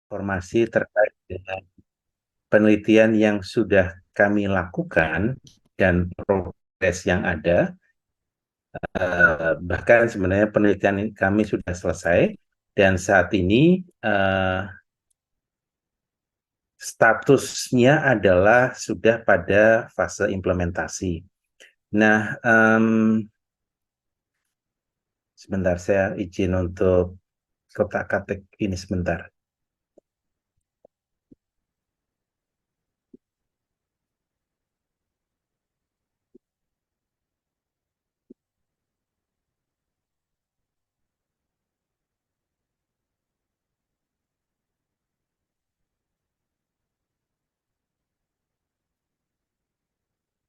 informasi terkait dengan penelitian yang sudah kami lakukan dan progres yang ada. Bahkan sebenarnya penelitian kami sudah selesai dan saat ini statusnya adalah sudah pada fase implementasi. Nah, sebentar saya izin untuk kotak-katik ini sebentar.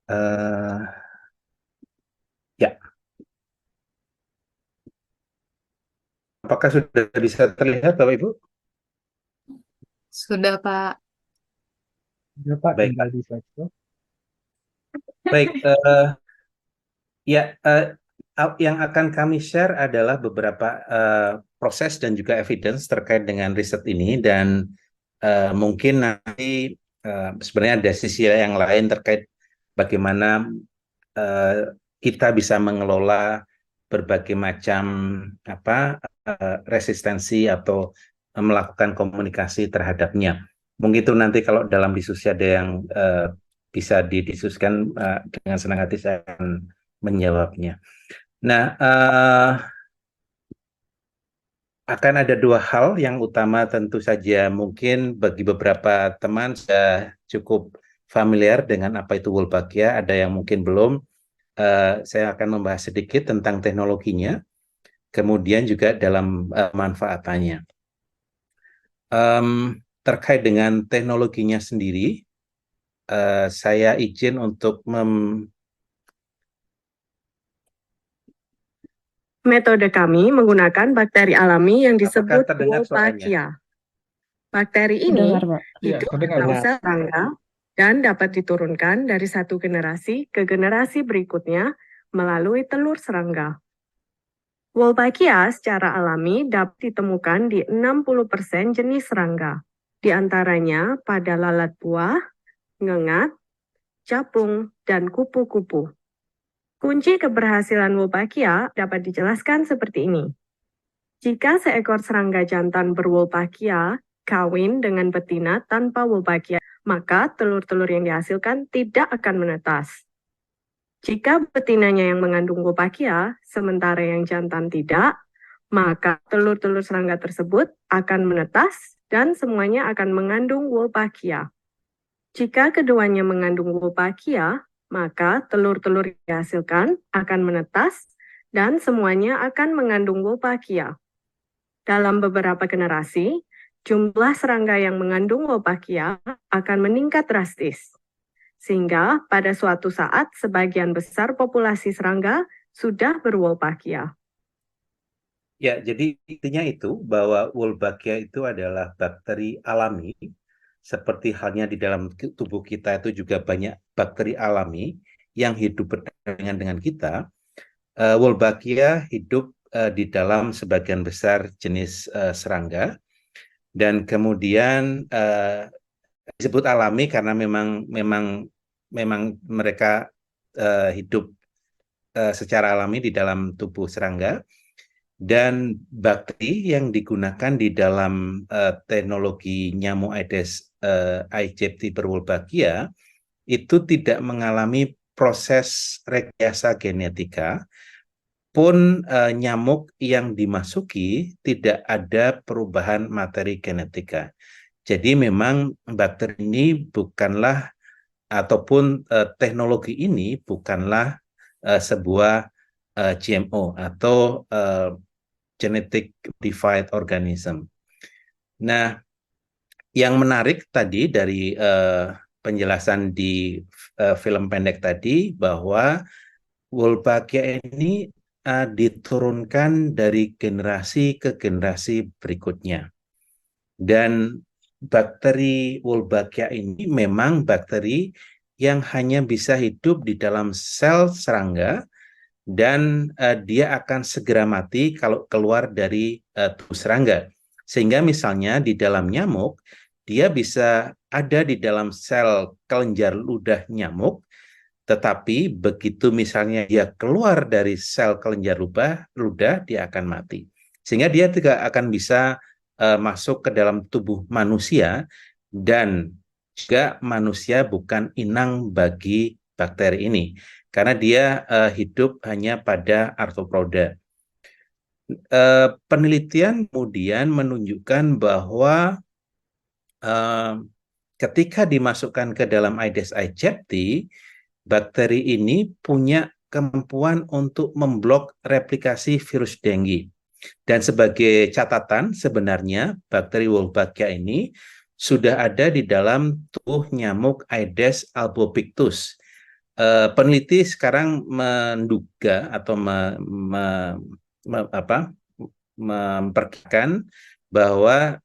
Uh, ya, apakah sudah bisa terlihat Bapak Ibu? Sudah, Pak. Ya Pak, Baik, tinggal Pak. di slideshow. Baik, ya, yang akan kami share adalah beberapa proses dan juga evidence terkait dengan riset ini dan mungkin nanti sebenarnya ada sisi yang lain terkait bagaimana kita bisa mengelola berbagai macam apa resistensi atau melakukan komunikasi terhadapnya. Mungkin itu nanti kalau dalam diskusi ada yang bisa didiskusikan dengan senang hati saya akan menjawabnya. Nah, akan ada dua hal yang utama tentu saja mungkin bagi beberapa teman sudah cukup familiar dengan apa itu Wolbachia, ada yang mungkin belum. Saya akan membahas sedikit tentang teknologinya, kemudian juga dalam manfaatannya. Terkait dengan teknologinya sendiri, saya izin untuk Metode kami menggunakan bakteri alami yang disebut terdengar suaranya? Wolbachia. Bakteri ini Dengar, Pak. Iya, hidup terdengar, dalam Pak. sel serangga dan dapat diturunkan dari satu generasi ke generasi berikutnya melalui telur serangga. Wolbachia secara alami dapat ditemukan di 60% jenis serangga, di antaranya pada lalat buah, ngengat, capung, dan kupu-kupu. Kunci keberhasilan Wolbachia dapat dijelaskan seperti ini. Jika seekor serangga jantan berwolbachia kawin dengan betina tanpa Wolbachia, maka telur-telur yang dihasilkan tidak akan menetas. Jika betinanya yang mengandung Wolbachia, sementara yang jantan tidak, maka telur-telur serangga tersebut akan menetas dan semuanya akan mengandung Wolbachia. Jika keduanya mengandung Wolbachia, maka telur-telur yang dihasilkan akan menetas dan semuanya akan mengandung Wolbachia. Dalam beberapa generasi, jumlah serangga yang mengandung Wolbachia akan meningkat drastis. Sehingga pada suatu saat sebagian besar populasi serangga sudah berwolbachia. Ya, jadi intinya itu bahwa Wolbachia itu adalah bakteri alami, seperti halnya di dalam tubuh kita itu juga banyak bakteri alami yang hidup berdampingan dengan kita. Wolbachia hidup di dalam sebagian besar jenis serangga dan kemudian disebut alami karena memang mereka hidup secara alami di dalam tubuh serangga. Dan bakteri yang digunakan di dalam teknologi nyamuk Aedes aegypti berwolbachia itu tidak mengalami proses rekayasa genetika, pun nyamuk yang dimasuki tidak ada perubahan materi genetika. Jadi memang bakteri ini bukanlah ataupun teknologi ini bukanlah sebuah GMO atau genetic modified organism. Nah, yang menarik tadi dari penjelasan di film pendek tadi bahwa Wolbachia ini diturunkan dari generasi ke generasi berikutnya. Dan bakteri Wolbachia ini memang bakteri yang hanya bisa hidup di dalam sel serangga dan dia akan segera mati kalau keluar dari tubuh serangga. Sehingga misalnya di dalam nyamuk, dia bisa ada di dalam sel kelenjar ludah nyamuk, tetapi begitu misalnya dia keluar dari sel kelenjar ludah, dia akan mati. Sehingga dia tidak akan bisa masuk ke dalam tubuh manusia, dan juga manusia bukan inang bagi bakteri ini, karena dia hidup hanya pada arthropoda. Penelitian kemudian menunjukkan bahwa ketika dimasukkan ke dalam Aedes aegypti, bakteri ini punya kemampuan untuk memblok replikasi virus dengue. Dan sebagai catatan, sebenarnya bakteri Wolbachia ini sudah ada di dalam tubuh nyamuk Aedes albopictus. Peneliti sekarang menduga atau memperkirakan bahwa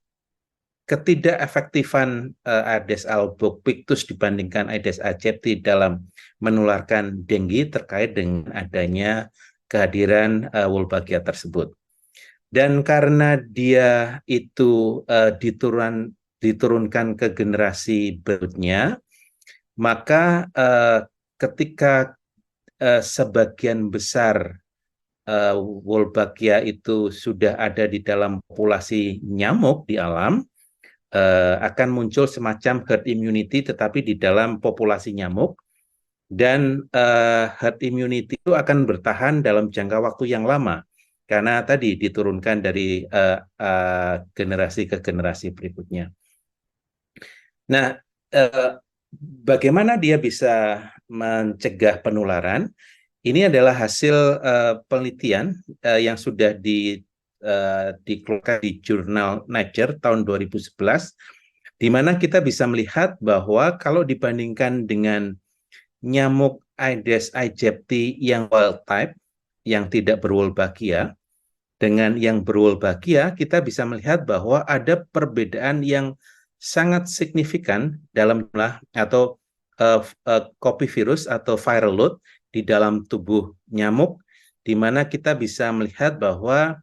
ketidakefektifan Aedes albopictus dibandingkan Aedes aegypti dalam menularkan dengue terkait dengan adanya kehadiran Wolbachia tersebut. Dan karena dia itu diturunkan ke generasi berikutnya, maka ketika sebagian besar Wolbachia itu sudah ada di dalam populasi nyamuk di alam, akan muncul semacam herd immunity tetapi di dalam populasi nyamuk, dan herd immunity itu akan bertahan dalam jangka waktu yang lama karena tadi diturunkan dari generasi ke generasi berikutnya. Nah, bagaimana dia bisa mencegah penularan? Ini adalah hasil penelitian yang sudah dikeluarkan di jurnal Nature tahun 2011, di mana kita bisa melihat bahwa kalau dibandingkan dengan nyamuk Aedes aegypti yang wild type, yang tidak berwolbachia, dengan yang berwolbachia, kita bisa melihat bahwa ada perbedaan yang sangat signifikan dalam jumlah atau copy virus atau viral load di dalam tubuh nyamuk, di mana kita bisa melihat bahwa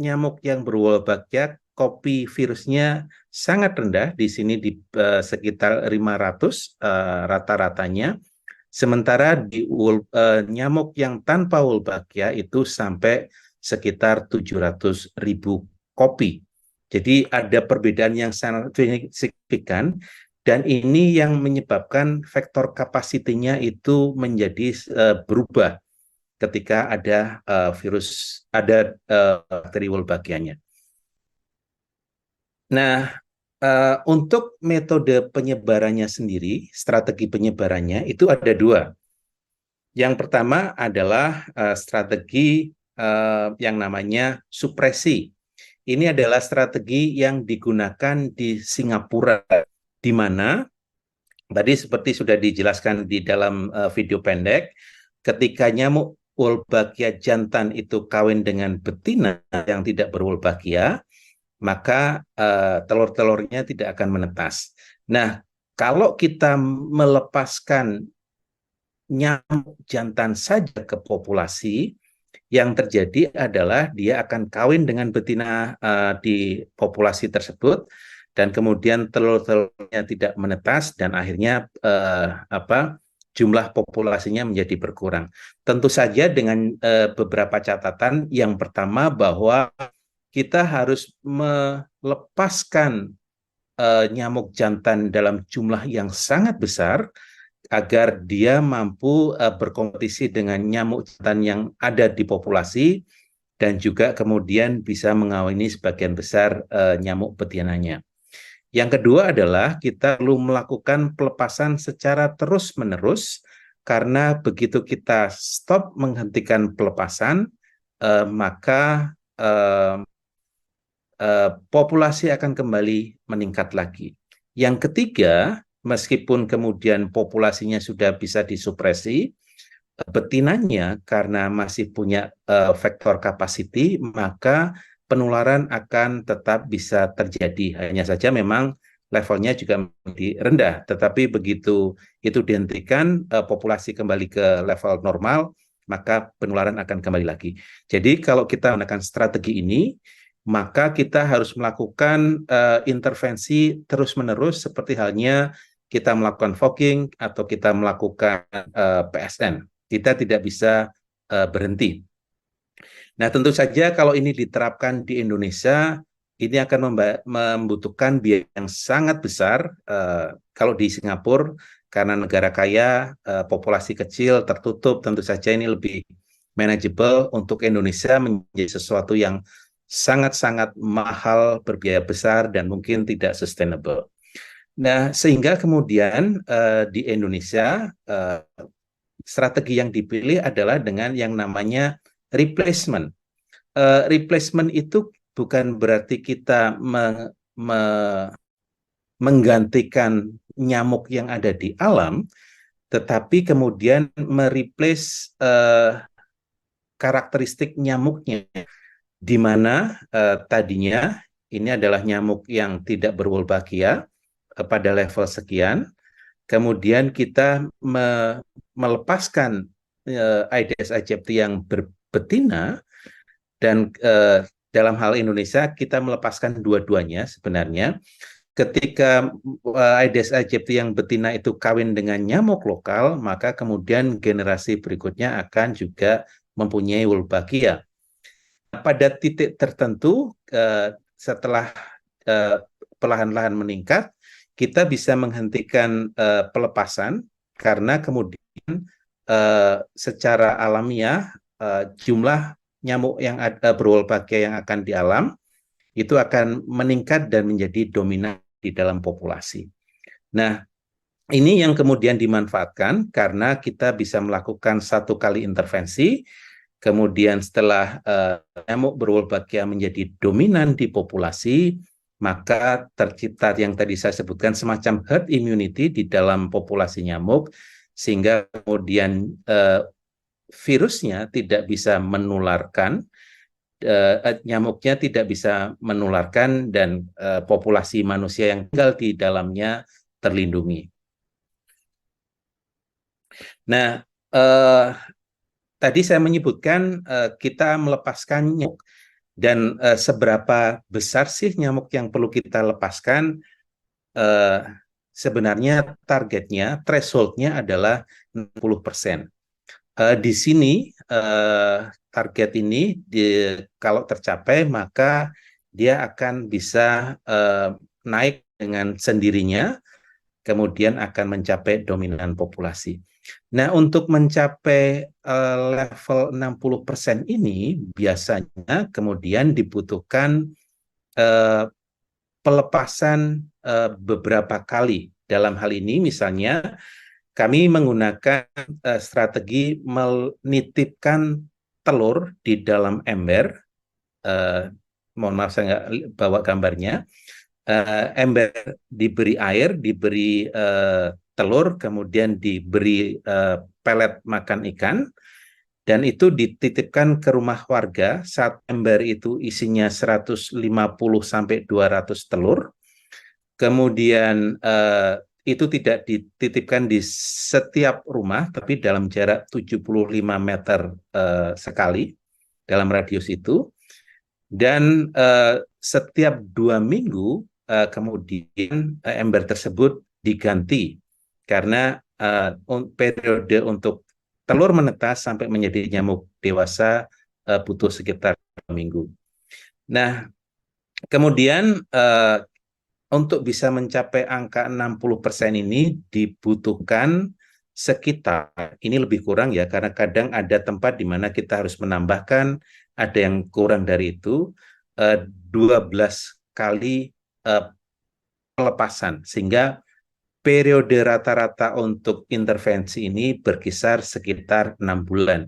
nyamuk yang berwolbachia, copy virusnya sangat rendah, di sini di sekitar 500 rata-ratanya. Sementara di nyamuk yang tanpa Wolbachia itu sampai sekitar 700.000 kopi. Jadi ada perbedaan yang sangat signifikan, dan ini yang menyebabkan faktor kapasitinya itu menjadi berubah ketika ada bakteri Wolbachia-nya. Nah, untuk metode penyebarannya sendiri, strategi penyebarannya itu ada dua. Yang pertama adalah strategi yang namanya supresi. Ini adalah strategi yang digunakan di Singapura, di mana tadi seperti sudah dijelaskan di dalam video pendek, ketika nyamuk Wolbachia jantan itu kawin dengan betina yang tidak berwolbachia, maka telur-telurnya tidak akan menetas. Nah, kalau kita melepaskan nyamuk jantan saja ke populasi, yang terjadi adalah dia akan kawin dengan betina di populasi tersebut, dan kemudian telur-telurnya tidak menetas, dan akhirnya jumlah populasinya menjadi berkurang. Tentu saja dengan beberapa catatan. Yang pertama, bahwa kita harus melepaskan nyamuk jantan dalam jumlah yang sangat besar agar dia mampu berkompetisi dengan nyamuk jantan yang ada di populasi, dan juga kemudian bisa mengawini sebagian besar nyamuk betinanya. Yang kedua adalah kita perlu melakukan pelepasan secara terus-menerus, karena begitu kita stop menghentikan pelepasan, maka populasi akan kembali meningkat lagi. Yang ketiga, meskipun kemudian populasinya sudah bisa disupresi, betinanya karena masih punya faktor capacity, maka penularan akan tetap bisa terjadi. Hanya saja memang levelnya juga lebih rendah, tetapi begitu itu dihentikan, populasi kembali ke level normal, maka penularan akan kembali lagi. Jadi kalau kita menggunakan strategi ini, maka kita harus melakukan intervensi terus-menerus seperti halnya kita melakukan fogging atau kita melakukan PSN. Kita tidak bisa berhenti. Nah, tentu saja kalau ini diterapkan di Indonesia, ini akan membutuhkan biaya yang sangat besar. Kalau di Singapura, karena negara kaya, populasi kecil, tertutup, tentu saja ini lebih manageable. Untuk Indonesia menjadi sesuatu yang sangat-sangat mahal, berbiaya besar, dan mungkin tidak sustainable. Nah, sehingga kemudian di Indonesia, strategi yang dipilih adalah dengan yang namanya replacement. Replacement itu bukan berarti kita menggantikan nyamuk yang ada di alam, tetapi kemudian mereplace karakteristik nyamuknya, di mana tadinya ini adalah nyamuk yang tidak berwolbachia pada level sekian, kemudian kita melepaskan Aedes aegypti yang berbetina, dan dalam hal Indonesia kita melepaskan dua-duanya sebenarnya. Ketika Aedes aegypti yang betina itu kawin dengan nyamuk lokal, maka kemudian generasi berikutnya akan juga mempunyai Wolbachia. Pada titik tertentu, setelah perlahan-lahan meningkat, kita bisa menghentikan pelepasan karena kemudian secara alamiah jumlah nyamuk yang berwolbachia yang akan di alam itu akan meningkat dan menjadi dominan di dalam populasi. Nah, ini yang kemudian dimanfaatkan karena kita bisa melakukan satu kali intervensi, kemudian setelah nyamuk berwolbachia menjadi dominan di populasi, maka tercipta yang tadi saya sebutkan semacam herd immunity di dalam populasi nyamuk, sehingga kemudian virusnya tidak bisa menularkan, nyamuknya tidak bisa menularkan, dan populasi manusia yang tinggal di dalamnya terlindungi. Nah, tadi saya menyebutkan kita melepaskan nyamuk, dan seberapa besar sih nyamuk yang perlu kita lepaskan? Sebenarnya targetnya, thresholdnya adalah 60%. Di sini target ini kalau tercapai maka dia akan bisa naik dengan sendirinya, kemudian akan mencapai dominan populasi. Nah, untuk mencapai level 60% ini biasanya kemudian dibutuhkan pelepasan beberapa kali. Dalam hal ini misalnya kami menggunakan strategi menitipkan telur di dalam ember. Mohon maaf saya nggak bawa gambarnya. Ember diberi air, diberi telur, kemudian diberi pelet makan ikan, dan itu dititipkan ke rumah warga. Saat ember itu isinya 150 sampai 200 telur. Kemudian itu tidak dititipkan di setiap rumah, tapi dalam jarak 75 meter sekali dalam radius itu. Dan setiap 2 minggu kemudian ember tersebut diganti, karena periode untuk telur menetas sampai menjadi nyamuk dewasa butuh sekitar 2 minggu. Nah, kemudian untuk bisa mencapai angka 60% ini dibutuhkan sekitar, ini lebih kurang ya, karena kadang ada tempat di mana kita harus menambahkan, ada yang kurang dari itu, 12 kali pelepasan, sehingga periode rata-rata untuk intervensi ini berkisar sekitar 6 bulan.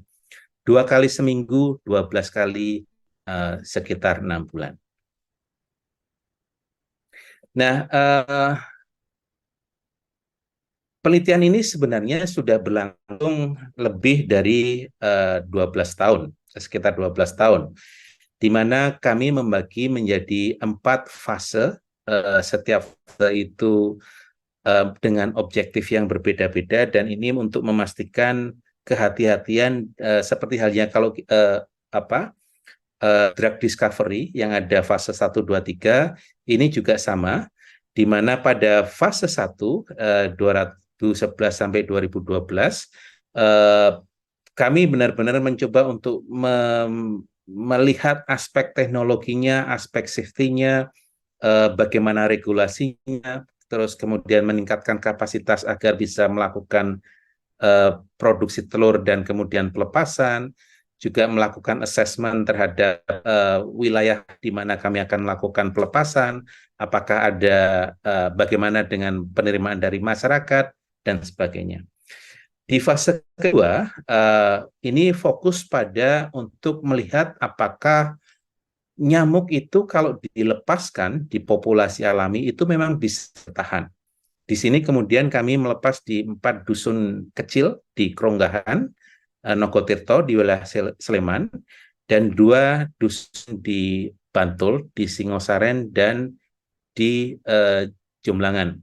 2 kali seminggu, 12 kali sekitar 6 bulan. Nah, penelitian ini sebenarnya sudah berlangsung lebih dari 12 tahun, sekitar 12 tahun, di mana kami membagi menjadi 4 fase, setiap fase itu dengan objektif yang berbeda-beda, dan ini untuk memastikan kehati-hatian seperti halnya kalau drug discovery yang ada fase 1, 2, 3, ini juga sama, di mana pada fase 1, 2011 sampai 2012, kami benar-benar mencoba untuk melihat aspek teknologinya, aspek safety-nya, bagaimana regulasinya, terus kemudian meningkatkan kapasitas agar bisa melakukan produksi telur dan kemudian pelepasan, juga melakukan assessment terhadap wilayah di mana kami akan melakukan pelepasan, apakah ada bagaimana dengan penerimaan dari masyarakat, dan sebagainya. Di fase kedua, ini fokus pada untuk melihat apakah nyamuk itu kalau dilepaskan di populasi alami itu memang bisa bertahan. Di sini kemudian kami melepas di 4 dusun kecil di Kronggahan, Nogotirto di wilayah Sleman, dan 2 dusun di Bantul, di Singosaren, dan di Jomblangan.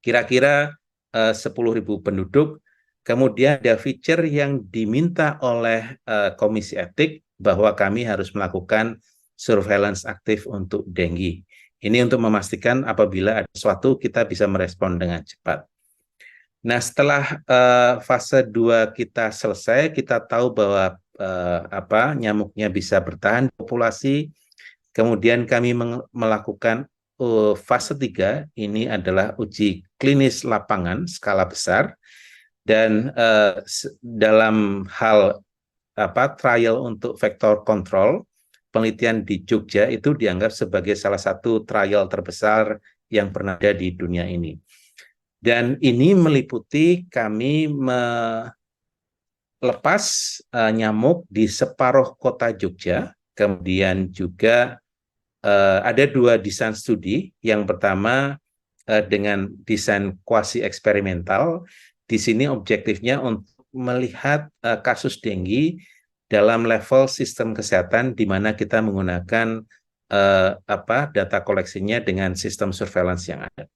Kira-kira 10.000 penduduk. Kemudian ada feature yang diminta oleh Komisi Etik bahwa kami harus melakukan surveillance aktif untuk dengue. Ini untuk memastikan apabila ada sesuatu kita bisa merespon dengan cepat. Nah, setelah fase 2 kita selesai, kita tahu bahwa nyamuknya bisa bertahan di populasi. Kemudian kami melakukan fase 3, ini adalah uji klinis lapangan skala besar. Dan dalam hal trial untuk vektor control, penelitian di Jogja itu dianggap sebagai salah satu trial terbesar yang pernah ada di dunia ini. Dan ini meliputi kami melepas nyamuk di separuh kota Jogja, kemudian juga ada 2 desain studi. Yang pertama dengan desain kuasi eksperimental. Di sini objektifnya untuk melihat kasus dengue dalam level sistem kesehatan di mana kita menggunakan data koleksinya dengan sistem surveillance yang ada.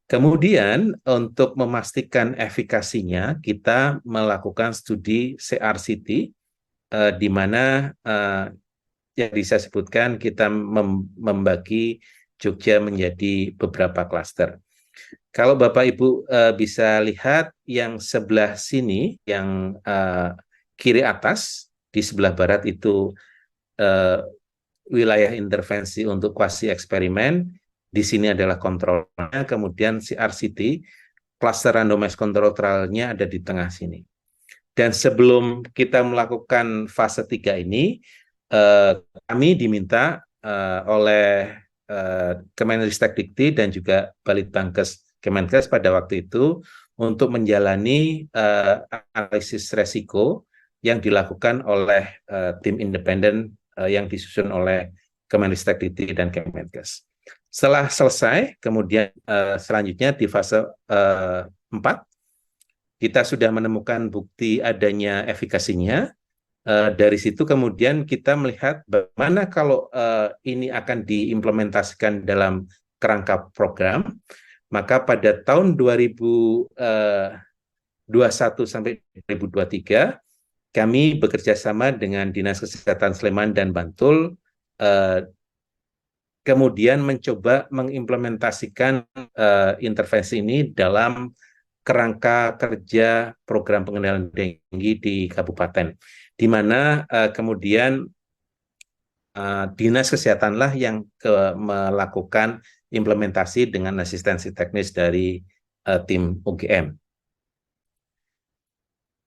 Kemudian untuk memastikan efikasinya, kita melakukan studi CRCT di mana yang bisa sebutkan kita membagi Jogja menjadi beberapa klaster. Kalau Bapak Ibu bisa lihat yang sebelah sini, yang kiri atas, di sebelah barat itu wilayah intervensi untuk kuasi eksperimen, di sini adalah kontrolnya, kemudian CRCT, cluster randomized control trial-nya ada di tengah sini. Dan sebelum kita melakukan fase 3 ini, kami diminta oleh Kemenristek-Dikti dan juga Balitbangkes Kemenkes pada waktu itu untuk menjalani analisis resiko yang dilakukan oleh tim independen yang disusun oleh Kemenristek-Dikti dan Kemenkes. Setelah selesai, kemudian selanjutnya di fase 4, kita sudah menemukan bukti adanya efikasinya. Dari situ kemudian kita melihat bagaimana kalau ini akan diimplementasikan dalam kerangka program. Maka pada tahun 2021 sampai 2023, kami bekerja sama dengan Dinas Kesehatan Sleman dan Bantul, kemudian mencoba mengimplementasikan intervensi ini dalam kerangka kerja program pengendalian dengue di kabupaten, di mana kemudian Dinas Kesehatanlah yang melakukan implementasi dengan asistensi teknis dari tim UGM.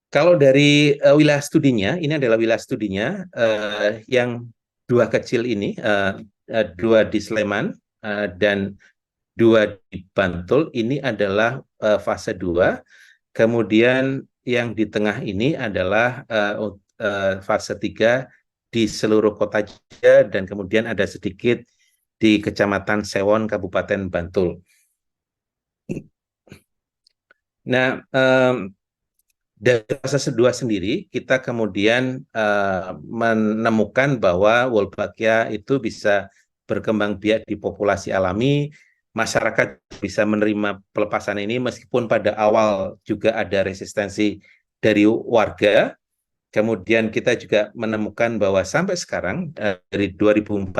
Kalau dari wilayah studinya, ini adalah wilayah studinya yang 2 kecil ini, 2 di Sleman dan 2 di Bantul, ini adalah fase 2. Kemudian yang di tengah ini adalah fase 3 di seluruh kota Jogja, dan kemudian ada sedikit di Kecamatan Sewon, Kabupaten Bantul. Nah, dari fase 2 sendiri, kita kemudian menemukan bahwa Wolbachia itu bisa berkembang biak di populasi alami, masyarakat bisa menerima pelepasan ini meskipun pada awal juga ada resistensi dari warga, Kemudian kita juga menemukan bahwa sampai sekarang dari 2014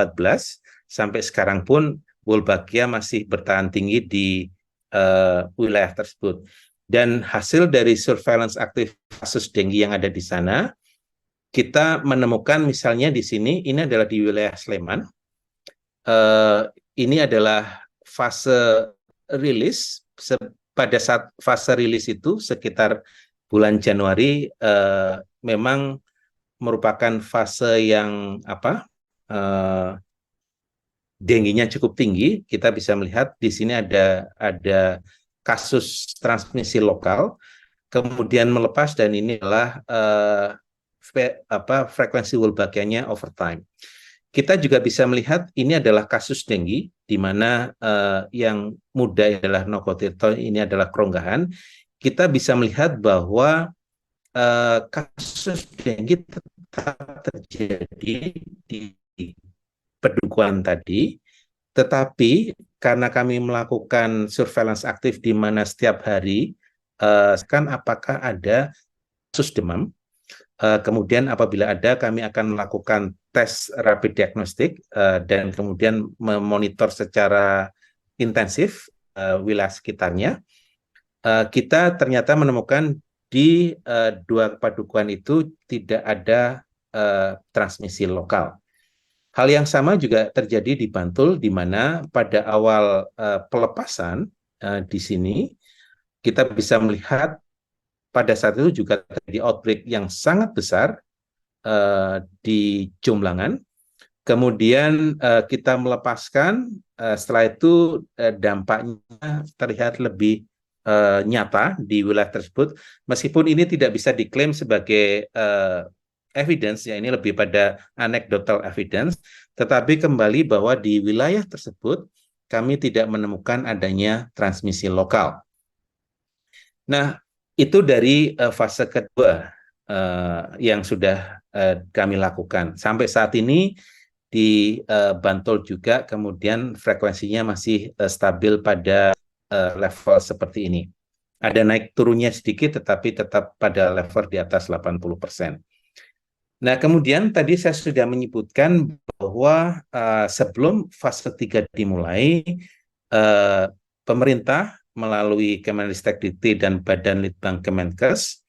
sampai sekarang pun Wolbachia masih bertahan tinggi di wilayah tersebut. Dan hasil dari surveillance aktif kasus dengue yang ada di sana, kita menemukan misalnya di sini, ini adalah di wilayah Sleman. Ini adalah fase rilis. Pada saat fase rilis itu sekitar bulan Januari, memang merupakan fase yang denginya cukup tinggi. Kita bisa melihat di sini ada kasus transmisi lokal, kemudian melepas, dan ini adalah frekuensi Wolbachia-nya over time. Kita juga bisa melihat ini adalah kasus dengue, di mana yang muda adalah Nocotirto, ini adalah keronggahan. Kita bisa melihat bahwa kasus dengue tetap terjadi di Pedukuhan tadi, tetapi karena kami melakukan surveillance aktif di mana setiap hari kan apakah ada kasus demam. Kemudian apabila ada, kami akan melakukan tes rapid diagnostik dan kemudian memonitor secara intensif wilayah sekitarnya. Kita ternyata menemukan di dua padukuhan itu tidak ada transmisi lokal. Hal yang sama juga terjadi di Bantul, di mana pada awal pelepasan di sini kita bisa melihat pada saat itu juga terjadi outbreak yang sangat besar di Jomblangan. Kemudian kita melepaskan, setelah itu dampaknya terlihat lebih nyata di wilayah tersebut, meskipun ini tidak bisa diklaim sebagai evidence, ya ini lebih pada anecdotal evidence, tetapi kembali bahwa di wilayah tersebut kami tidak menemukan adanya transmisi lokal. Nah, itu dari fase kedua yang sudah kami lakukan. Sampai saat ini di Bantul juga kemudian frekuensinya masih stabil pada level seperti ini. Ada naik turunnya sedikit, tetapi tetap pada level di atas 80%. Nah, kemudian tadi saya sudah menyebutkan bahwa sebelum fase 3 dimulai, pemerintah melalui Kemenristek-Dikti dan Badan Litbang Kemenkes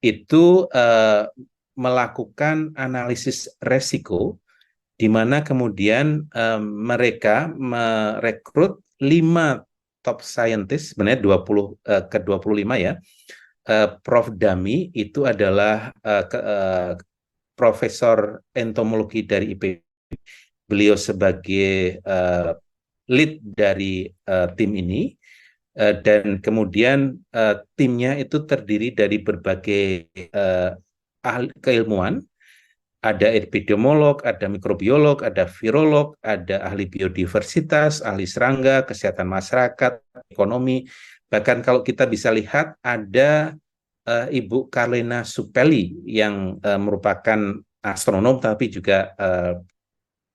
itu melakukan analisis resiko, di mana kemudian mereka merekrut 5 top scientist, sebenarnya 20 ke 25 ya. Prof. Dami itu adalah Profesor Entomologi dari IPB. Beliau sebagai lead dari tim ini, dan kemudian timnya itu terdiri dari berbagai ahli keilmuan. Ada epidemiolog, ada mikrobiolog, ada virolog, ada ahli biodiversitas, ahli serangga, kesehatan masyarakat, ekonomi. Bahkan kalau kita bisa lihat ada Ibu Karlina Supeli yang merupakan astronom tapi juga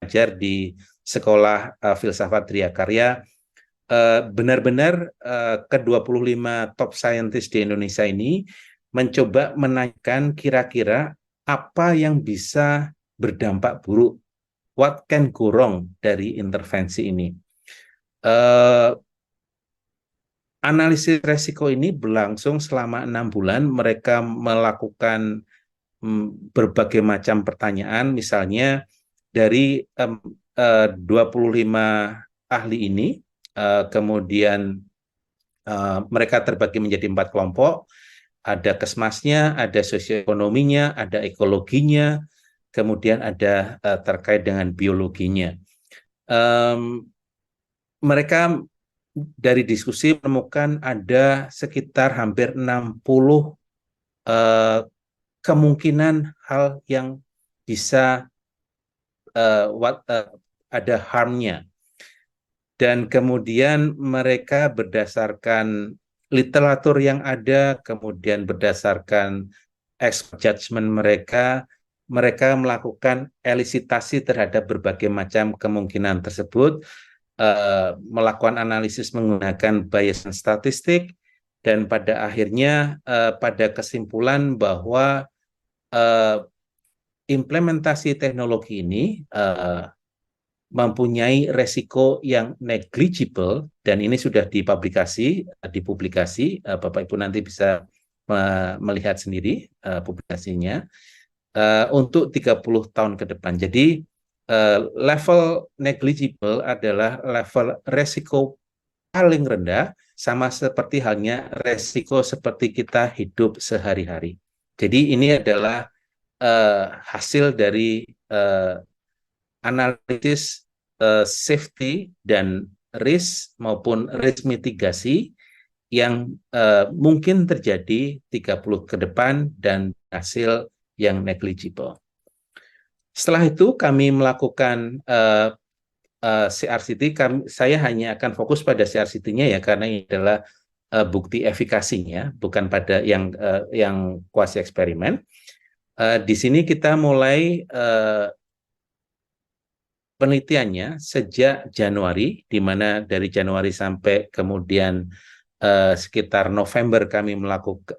belajar di Sekolah Filsafat Tria Karya. Benar-benar ke-25 top scientist di Indonesia ini mencoba menanyakan kira-kira apa yang bisa berdampak buruk, what can go wrong dari intervensi ini. Analisis resiko ini berlangsung selama 6 bulan. Mereka melakukan berbagai macam pertanyaan, misalnya dari 25 ahli ini, kemudian mereka terbagi menjadi 4 kelompok. Ada kesmasnya, ada sosioekonominya, ada ekologinya, kemudian ada terkait dengan biologinya. Mereka dari diskusi menemukan ada sekitar hampir 60 kemungkinan hal yang bisa ada harmnya. Dan kemudian mereka berdasarkan literatur yang ada, kemudian berdasarkan expert judgment mereka melakukan elisitasi terhadap berbagai macam kemungkinan tersebut, melakukan analisis menggunakan Bayesian statistik, dan pada akhirnya pada kesimpulan bahwa implementasi teknologi ini mempunyai resiko yang negligible, dan ini sudah dipublikasi, Bapak Ibu nanti bisa melihat sendiri publikasinya, untuk 30 tahun ke depan. Jadi level negligible adalah level resiko paling rendah, sama seperti halnya resiko seperti kita hidup sehari-hari. Jadi ini adalah hasil dari analisis safety dan risk maupun risk mitigasi yang mungkin terjadi 30 ke depan dan hasil yang negligible. Setelah itu kami melakukan CRCT, saya hanya akan fokus pada CRCT-nya ya, karena ini adalah bukti efikasinya, bukan pada yang kuasi eksperimen. Di sini kita mulai penelitiannya sejak Januari, di mana dari Januari sampai kemudian sekitar November kami melakukan,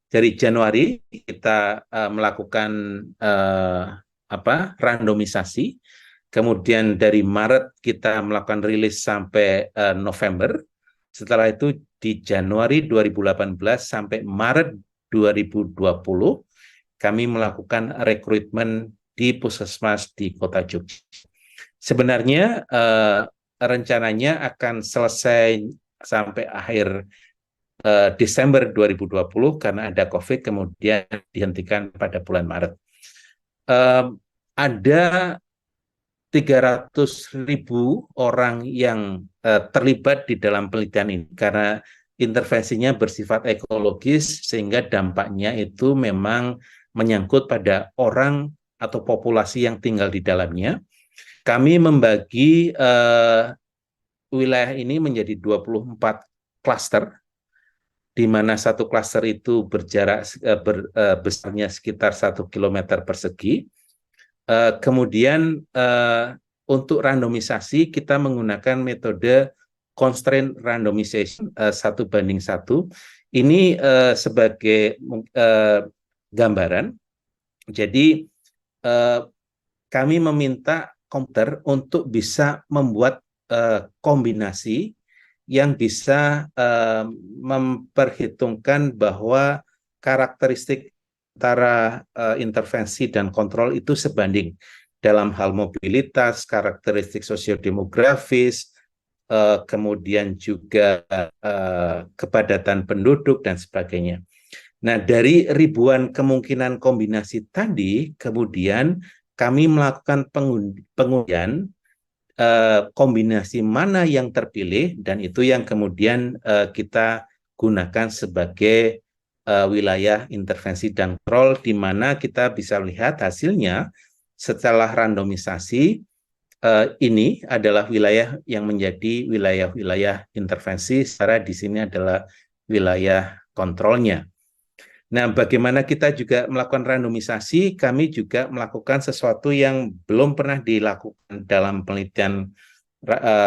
dari Januari kita melakukan randomisasi, kemudian dari Maret kita melakukan rilis sampai November. Setelah itu di Januari 2018 sampai Maret 2020 kami melakukan rekrutmen di Puskesmas di Kota Jogja. Sebenarnya rencananya akan selesai sampai akhir Desember 2020 karena ada COVID, kemudian dihentikan pada bulan Maret. Ada 300.000 orang yang terlibat di dalam penelitian ini karena intervensinya bersifat ekologis, sehingga dampaknya itu memang menyangkut pada orang atau populasi yang tinggal di dalamnya. Kami membagi wilayah ini menjadi 24 klaster, di mana satu klaster itu berjarak besarnya sekitar 1 km persegi. Kemudian untuk randomisasi kita menggunakan metode constraint randomization 1:1. Ini sebagai gambaran. Jadi kami meminta komputer untuk bisa membuat kombinasi yang bisa memperhitungkan bahwa karakteristik antara intervensi dan kontrol itu sebanding dalam hal mobilitas, karakteristik sosiodemografis, kemudian juga kepadatan penduduk dan sebagainya. Nah, dari ribuan kemungkinan kombinasi tadi, kemudian kami melakukan pengundian kombinasi mana yang terpilih, dan itu yang kemudian kita gunakan sebagai wilayah intervensi dan kontrol, di mana kita bisa lihat hasilnya setelah randomisasi. Ini adalah wilayah yang menjadi wilayah-wilayah intervensi, secara di sini adalah wilayah kontrolnya. Nah, bagaimana kita juga melakukan randomisasi, kami juga melakukan sesuatu yang belum pernah dilakukan dalam penelitian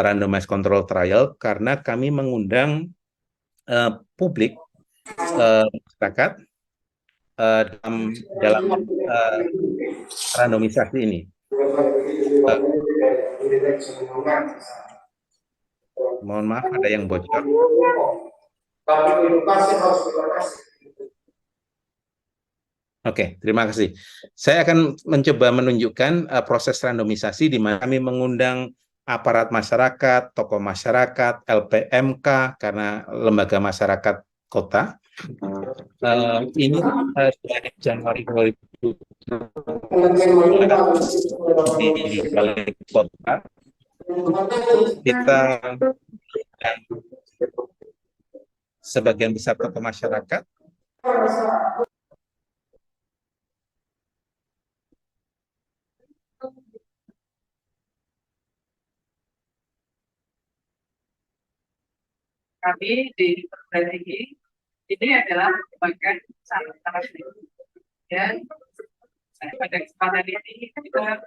randomized control trial, karena kami mengundang publik, masyarakat dalam randomisasi ini. Mohon maaf, ada yang bocor. Oke, terima kasih. Saya akan mencoba menunjukkan proses randomisasi di mana kami mengundang aparat masyarakat, tokoh masyarakat, LPMK, karena lembaga masyarakat kota. Ini dari Januari 2020 di balai kota. Kita sebagian besar tokoh masyarakat. Kami di perguruan tinggi ini adalah bagian sangat dan pada kesempatan ini kita gunakan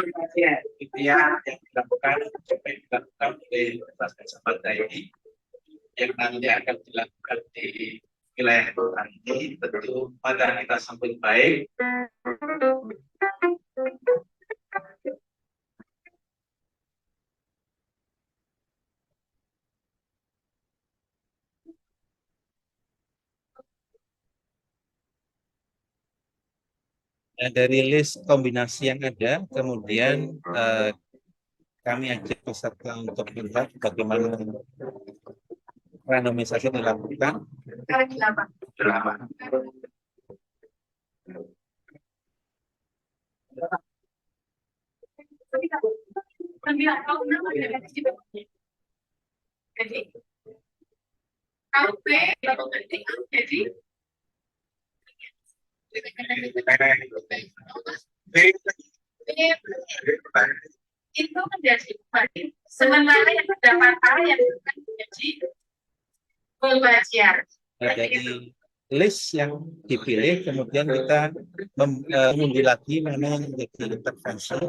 metode yang dilakukan oleh Universitas Gajah Mada ini yang nanti akan dilakukan di wilayah kota ini tentu pada kita sambut baik. Nah, dari list kombinasi yang ada, kemudian kami ajak peserta untuk melihat bagaimana randomisasi dilakukan. Kali 8. Berapa? Jadi kalau B baru nanti jadi itu menjadi baik. Sementara yang terdapat A yang bukan menjadi pembagian. Nah, dari list yang dipilih, kemudian kita mengundi lagi mana yang menjadi intervensi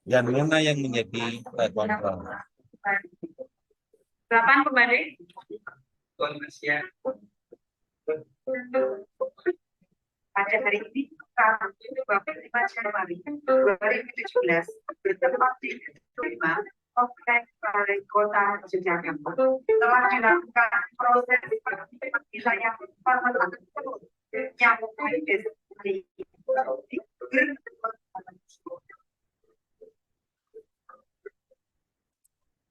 dan mana yang menjadi kontrol. 8 kembali. Pada hari ini, Rabu 25 Januari 2017, bertempat di Gedung 5 Kompleks Balai Kota Yogyakarta, telah dilakukan proses wilayah pemetaan yang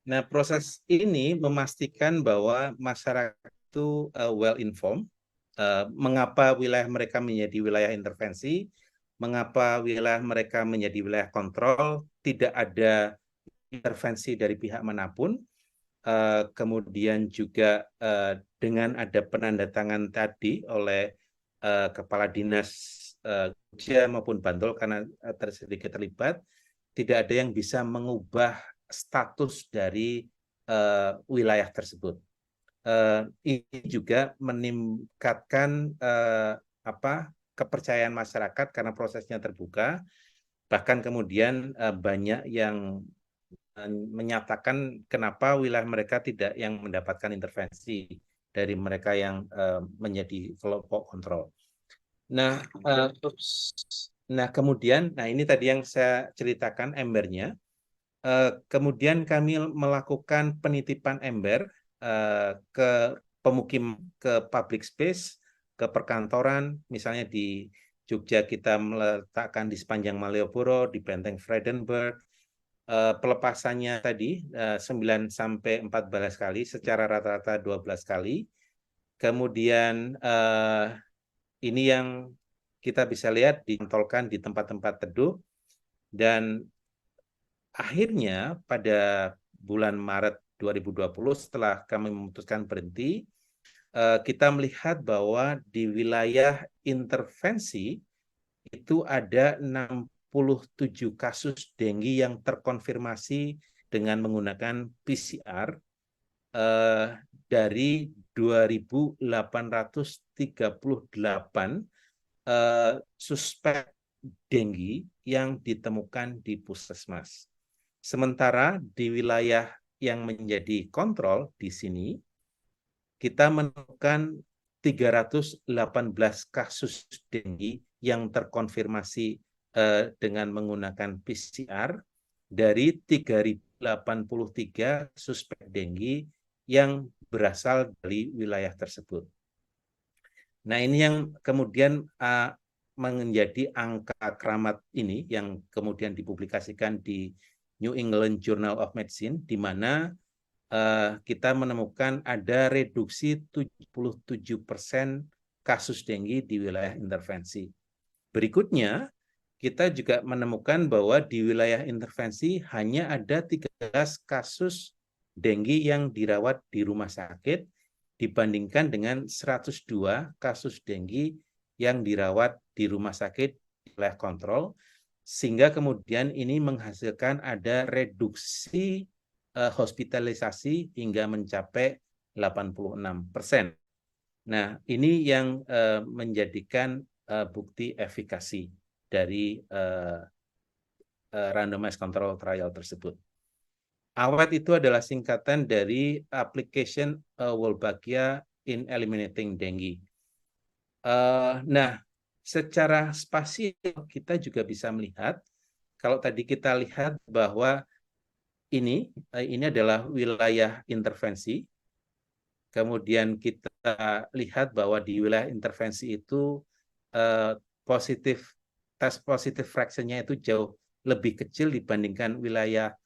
Nah, proses ini memastikan bahwa masyarakat itu well informed, mengapa wilayah mereka menjadi wilayah intervensi, mengapa wilayah mereka menjadi wilayah kontrol, tidak ada intervensi dari pihak manapun, kemudian juga dengan ada penandatangan tadi oleh Kepala Dinas Jogja maupun Bantul karena sedikit terlibat, tidak ada yang bisa mengubah status dari wilayah tersebut. Ini juga meningkatkan kepercayaan masyarakat karena prosesnya terbuka. Bahkan kemudian banyak yang menyatakan kenapa wilayah mereka tidak yang mendapatkan intervensi dari mereka yang menjadi kelompok kontrol. Nah, kemudian, ini tadi yang saya ceritakan embernya. Kemudian kami melakukan penitipan ember ke pemukim, ke public space, ke perkantoran, misalnya di Jogja kita meletakkan di sepanjang Malioboro, di Benteng Vredenburg. Pelepasannya tadi 9 sampai 14 kali, secara rata-rata 12 kali. Kemudian ini yang kita bisa lihat ditolkan di tempat-tempat teduh, dan akhirnya pada bulan Maret 2020 setelah kami memutuskan berhenti, kita melihat bahwa di wilayah intervensi itu ada 67 kasus dengue yang terkonfirmasi dengan menggunakan PCR dari 2.838 suspek dengue yang ditemukan di puskesmas. Sementara di wilayah yang menjadi kontrol di sini, kita menemukan 318 kasus dengue yang terkonfirmasi dengan menggunakan PCR dari 3.083 suspek dengue yang berasal dari wilayah tersebut. Nah, ini yang kemudian menjadi angka keramat ini yang kemudian dipublikasikan di New England Journal of Medicine, di mana kita menemukan ada reduksi 77% kasus dengue di wilayah intervensi. Berikutnya, kita juga menemukan bahwa di wilayah intervensi hanya ada 13 kasus dengue yang dirawat di rumah sakit dibandingkan dengan 102 kasus dengue yang dirawat di rumah sakit di wilayah kontrol, sehingga kemudian ini menghasilkan ada reduksi hospitalisasi hingga mencapai 86%. Nah, ini yang menjadikan bukti efikasi dari randomized control trial tersebut. AWET itu adalah singkatan dari Application Wolbachia in Eliminating Dengue. Nah, secara spasial kita juga bisa melihat, kalau tadi kita lihat bahwa ini adalah wilayah intervensi. Kemudian kita lihat bahwa di wilayah intervensi itu tes positif fraction-nya itu jauh lebih kecil dibandingkan wilayah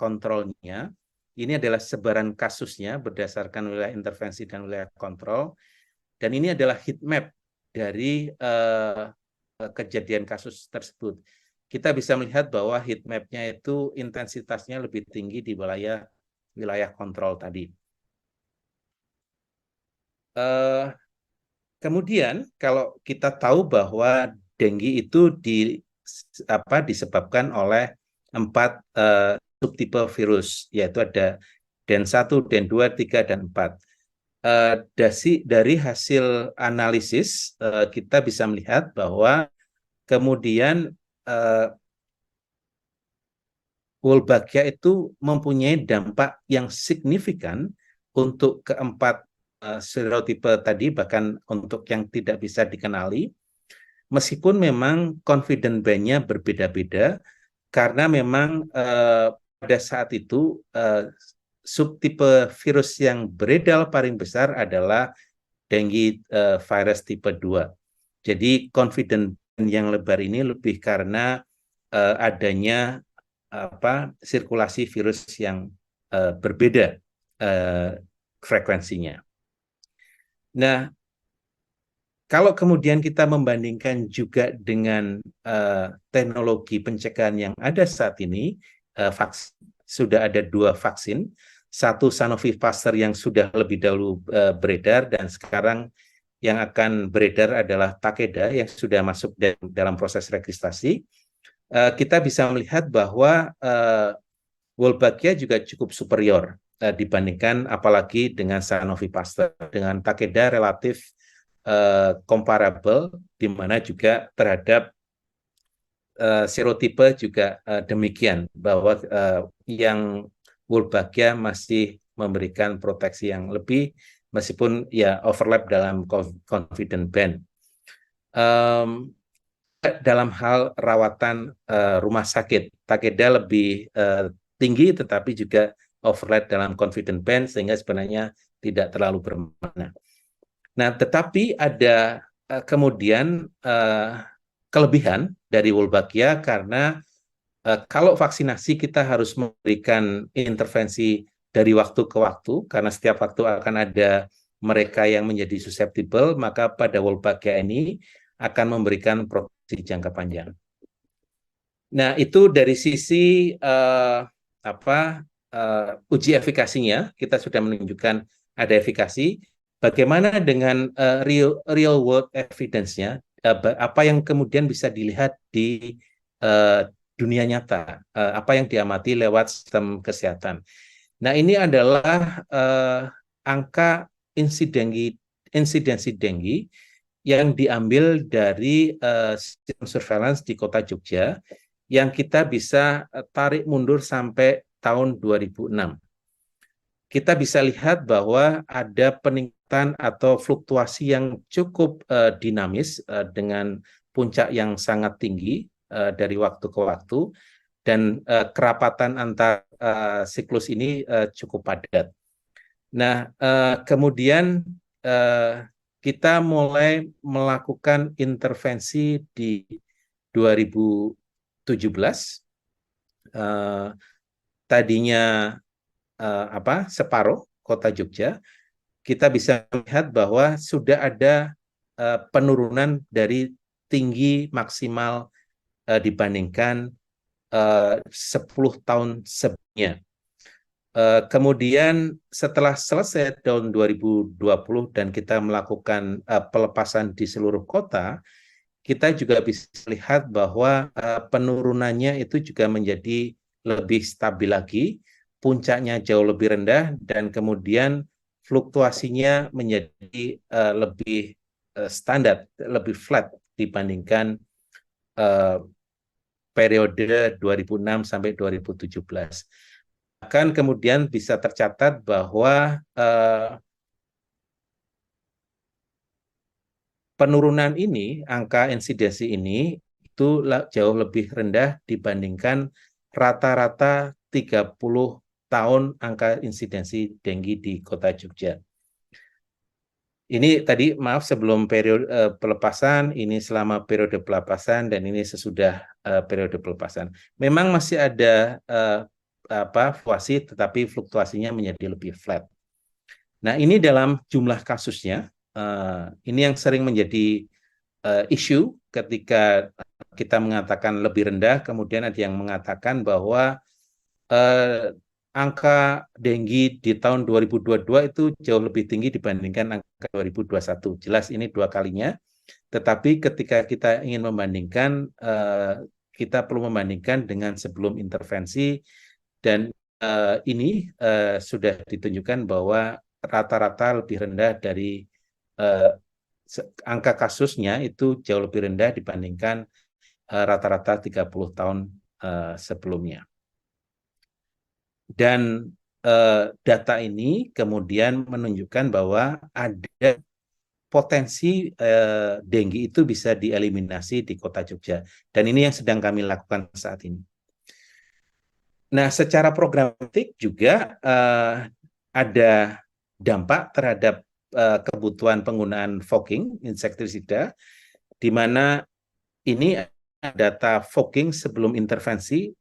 kontrolnya. Ini adalah sebaran kasusnya berdasarkan wilayah intervensi dan wilayah kontrol. Dan ini adalah heat map dari kejadian kasus tersebut. Kita bisa melihat bahwa heat map-nya itu intensitasnya lebih tinggi di wilayah kontrol tadi. Kemudian kalau kita tahu bahwa dengue itu disebabkan oleh 4 subtipe virus, yaitu ada DEN1, DEN2, 3, dan 4. Dari hasil analisis kita bisa melihat bahwa kemudian Wolbachia itu mempunyai dampak yang signifikan untuk keempat serotipe tadi, bahkan untuk yang tidak bisa dikenali, meskipun memang confidence band-nya berbeda-beda, karena memang pada saat itu subtipe virus yang beredar paling besar adalah dengue virus tipe 2. Jadi confidence band yang lebar ini lebih karena adanya sirkulasi virus yang berbeda frekuensinya. Nah, kalau kemudian kita membandingkan juga dengan teknologi pencegahan yang ada saat ini, sudah ada 2 vaksin, satu Sanofi Pasteur yang sudah lebih dahulu beredar, dan sekarang yang akan beredar adalah Takeda yang sudah masuk dalam proses registrasi. Kita bisa melihat bahwa Wolbachia juga cukup superior dibandingkan apalagi dengan Sanofi Pasteur. Dengan Takeda relatif comparable, di mana juga terhadap serotipe juga demikian, bahwa yang Wolbachia masih memberikan proteksi yang lebih, meskipun ya overlap dalam confidence band. Dalam hal rawatan rumah sakit, Takeda lebih tinggi, tetapi juga overlap dalam confidence band, sehingga sebenarnya tidak terlalu bermakna. Nah, tetapi ada kemudian kelebihan dari Wolbachia, karena kalau vaksinasi kita harus memberikan intervensi dari waktu ke waktu, karena setiap waktu akan ada mereka yang menjadi susceptible, maka pada Wolbachia ini akan memberikan proteksi jangka panjang. Nah, itu dari sisi uji efikasinya, kita sudah menunjukkan ada efikasi. Bagaimana dengan real world evidence-nya? Apa yang kemudian bisa dilihat di dunia nyata? Apa yang diamati lewat sistem kesehatan? Nah, ini adalah angka insidensi dengue yang diambil dari sistem surveillance di Kota Jogja, yang kita bisa tarik mundur sampai tahun 2006. Kita bisa lihat bahwa ada peningkatan atau fluktuasi yang cukup dinamis dengan puncak yang sangat tinggi dari waktu ke waktu, dan kerapatan antar siklus ini cukup padat. Nah, kemudian kita mulai melakukan intervensi di 2017. Tadinya separuh Kota Jogja, kita bisa melihat bahwa sudah ada penurunan dari tinggi maksimal dibandingkan 10 tahun sebelumnya. Kemudian setelah selesai tahun 2020 dan kita melakukan pelepasan di seluruh kota, kita juga bisa lihat bahwa penurunannya itu juga menjadi lebih stabil lagi, puncaknya jauh lebih rendah, dan kemudian fluktuasinya menjadi lebih standar, lebih flat dibandingkan periode 2006 sampai 2017. Bahkan kemudian bisa tercatat bahwa penurunan ini, angka insidensi ini itu jauh lebih rendah dibandingkan rata-rata 30 tahun angka insidensi dengue di Kota Jogja. Ini tadi maaf sebelum periode pelepasan, ini selama periode pelepasan, dan ini sesudah periode pelepasan. Memang masih ada fluktuasi, tetapi fluktuasinya menjadi lebih flat. Nah, ini dalam jumlah kasusnya, ini yang sering menjadi isu ketika kita mengatakan lebih rendah, kemudian ada yang mengatakan bahwa angka dengue di tahun 2022 itu jauh lebih tinggi dibandingkan angka 2021. Jelas ini dua kalinya, tetapi ketika kita ingin membandingkan, kita perlu membandingkan dengan sebelum intervensi, dan ini sudah ditunjukkan bahwa rata-rata lebih rendah dari angka kasusnya itu jauh lebih rendah dibandingkan rata-rata 30 tahun sebelumnya. Dan data ini kemudian menunjukkan bahwa ada potensi dengue itu bisa dieliminasi di Kota Jogja. Dan ini yang sedang kami lakukan saat ini. Nah, secara programatik juga ada dampak terhadap kebutuhan penggunaan fogging insektisida, di mana ini data fogging sebelum intervensi.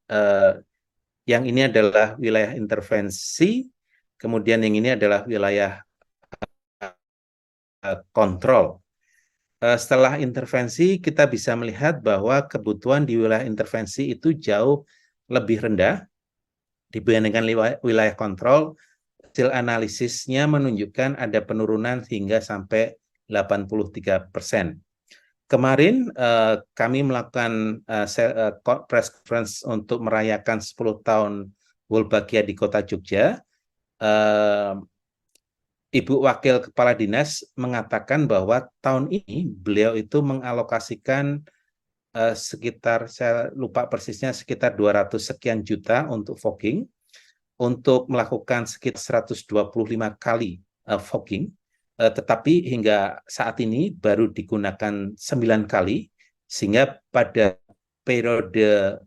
Yang ini adalah wilayah intervensi, kemudian yang ini adalah wilayah kontrol. Setelah intervensi, kita bisa melihat bahwa kebutuhan di wilayah intervensi itu jauh lebih rendah dibandingkan wilayah kontrol. Hasil analisisnya menunjukkan ada penurunan hingga sampai 83%. Kemarin kami melakukan press conference untuk merayakan 10 tahun Wolbachia di Kota Jogja. Ibu Wakil Kepala Dinas mengatakan bahwa tahun ini beliau itu mengalokasikan sekitar, saya lupa persisnya, sekitar 200 sekian juta untuk fogging, untuk melakukan sekitar 125 kali fogging. Tetapi hingga saat ini baru digunakan 9 kali, sehingga pada periode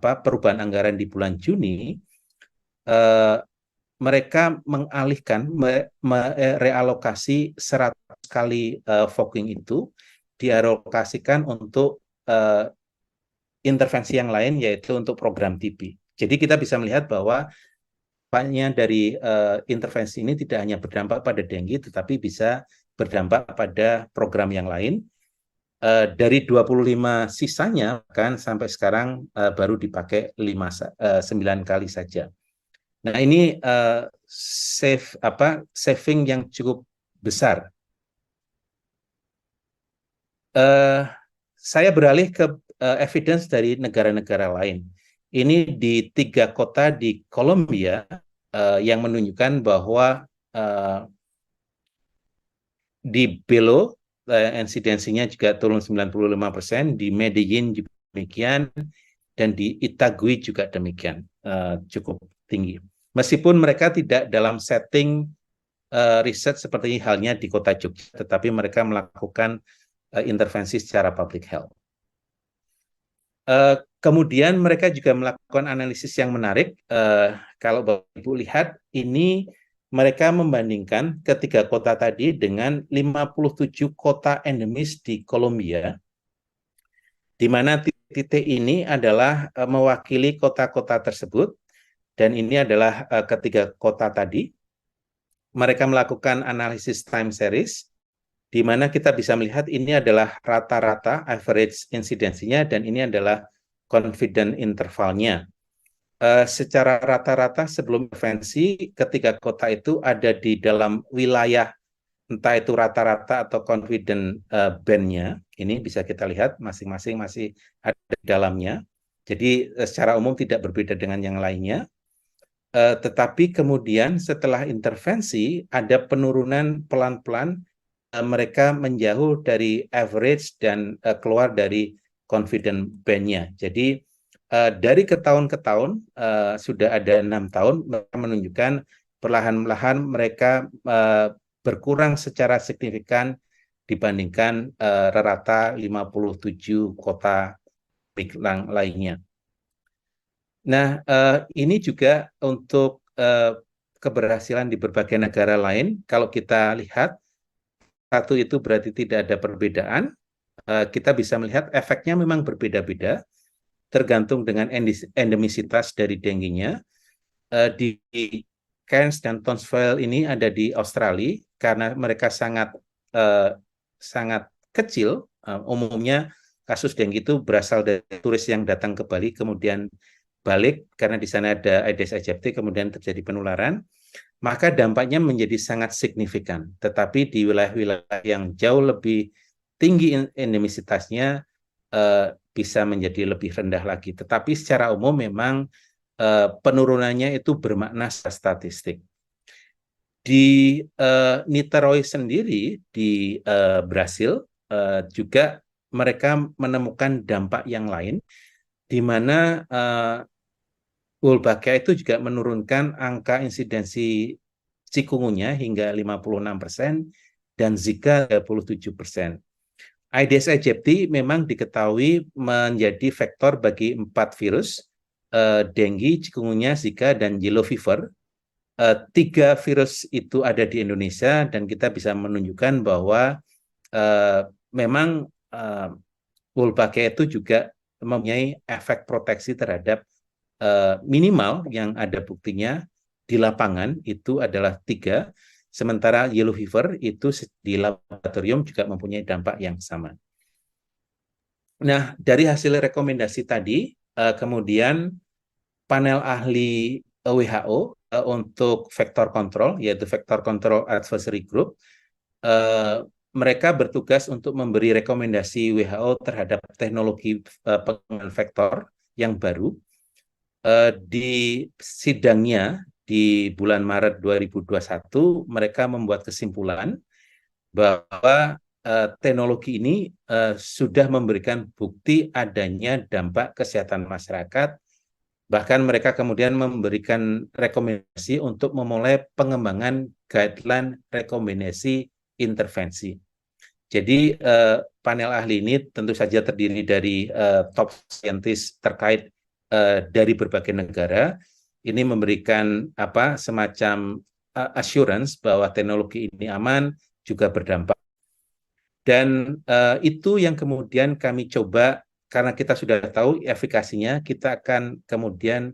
perubahan anggaran di bulan Juni, mereka mengalihkan, realokasi 100 kali fogging itu dialokasikan untuk intervensi yang lain, yaitu untuk program TB. Jadi kita bisa melihat bahwa dampaknya dari intervensi ini tidak hanya berdampak pada dengue, tetapi bisa berdampak pada program yang lain. Dari 25 sisanya kan sampai sekarang baru dipakai 9 kali saja. Nah, ini saving yang cukup besar. Saya beralih ke evidence dari negara-negara lain. Ini di 3 kota di Kolombia yang menunjukkan bahwa di Belo insidensinya juga turun 95%, di Medellin juga demikian, dan di Itagüí juga demikian, cukup tinggi. Meskipun mereka tidak dalam setting riset seperti halnya di Kota Jogja, tetapi mereka melakukan intervensi secara public health. Kemudian mereka juga melakukan analisis yang menarik. Kalau Bapak Ibu lihat, ini mereka membandingkan ketiga kota tadi dengan 57 kota endemis di Kolombia, di mana titik ini adalah mewakili kota-kota tersebut, dan ini adalah ketiga kota tadi. Mereka melakukan analisis time series, di mana kita bisa melihat ini adalah rata-rata average insidensinya, dan ini adalah confidence intervalnya. Secara rata-rata sebelum intervensi, ketiga kota itu ada di dalam wilayah, entah itu rata-rata atau confidence band-nya. Ini bisa kita lihat masing-masing masih ada di dalamnya. Jadi secara umum tidak berbeda dengan yang lainnya. Tetapi kemudian setelah intervensi ada penurunan pelan-pelan, mereka menjauh dari average dan keluar dari confidence band-nya. Jadi dari ke tahun sudah ada 6 tahun, mereka menunjukkan perlahan-lahan mereka berkurang secara signifikan dibandingkan rata 57 kota lainnya. Nah, ini juga untuk keberhasilan di berbagai negara lain. Kalau kita lihat, satu itu berarti tidak ada perbedaan. Kita bisa melihat efeknya memang berbeda-beda, tergantung dengan endemisitas dari dengue-nya. Di Cairns dan Townsville ini ada di Australia, karena mereka sangat kecil. Umumnya kasus dengue itu berasal dari turis yang datang ke Bali, kemudian balik karena di sana ada Aedes aegypti, kemudian terjadi penularan, maka dampaknya menjadi sangat signifikan. Tetapi di wilayah-wilayah yang jauh lebih tinggi endemisitasnya bisa menjadi lebih rendah lagi. Tetapi secara umum memang penurunannya itu bermakna statistik. Di Niterói sendiri di Brasil juga mereka menemukan dampak yang lain, di mana Wolbachia itu juga menurunkan angka insidensi chikungunya hingga 56% dan Zika 37%. Aedes aegypti memang diketahui menjadi vektor bagi 4 virus, dengue, chikungunya, Zika, dan yellow fever. 3 virus itu ada di Indonesia dan kita bisa menunjukkan bahwa memang Wolbachia itu juga mempunyai efek proteksi terhadap minimal yang ada buktinya di lapangan itu adalah 3, sementara yellow fever itu di laboratorium juga mempunyai dampak yang sama. Nah, dari hasil rekomendasi tadi, kemudian panel ahli WHO untuk vector control, yaitu Vector Control Advisory Group, mereka bertugas untuk memberi rekomendasi WHO terhadap teknologi pengendalian vektor yang baru. Di sidangnya di bulan Maret 2021, mereka membuat kesimpulan bahwa teknologi ini sudah memberikan bukti adanya dampak kesehatan masyarakat. Bahkan mereka kemudian memberikan rekomendasi untuk memulai pengembangan guideline rekomendasi intervensi. Jadi panel ahli ini tentu saja terdiri dari top scientist terkait dari berbagai negara. Ini memberikan semacam assurance bahwa teknologi ini aman, juga berdampak. Dan itu yang kemudian kami coba, karena kita sudah tahu efikasinya, kita akan kemudian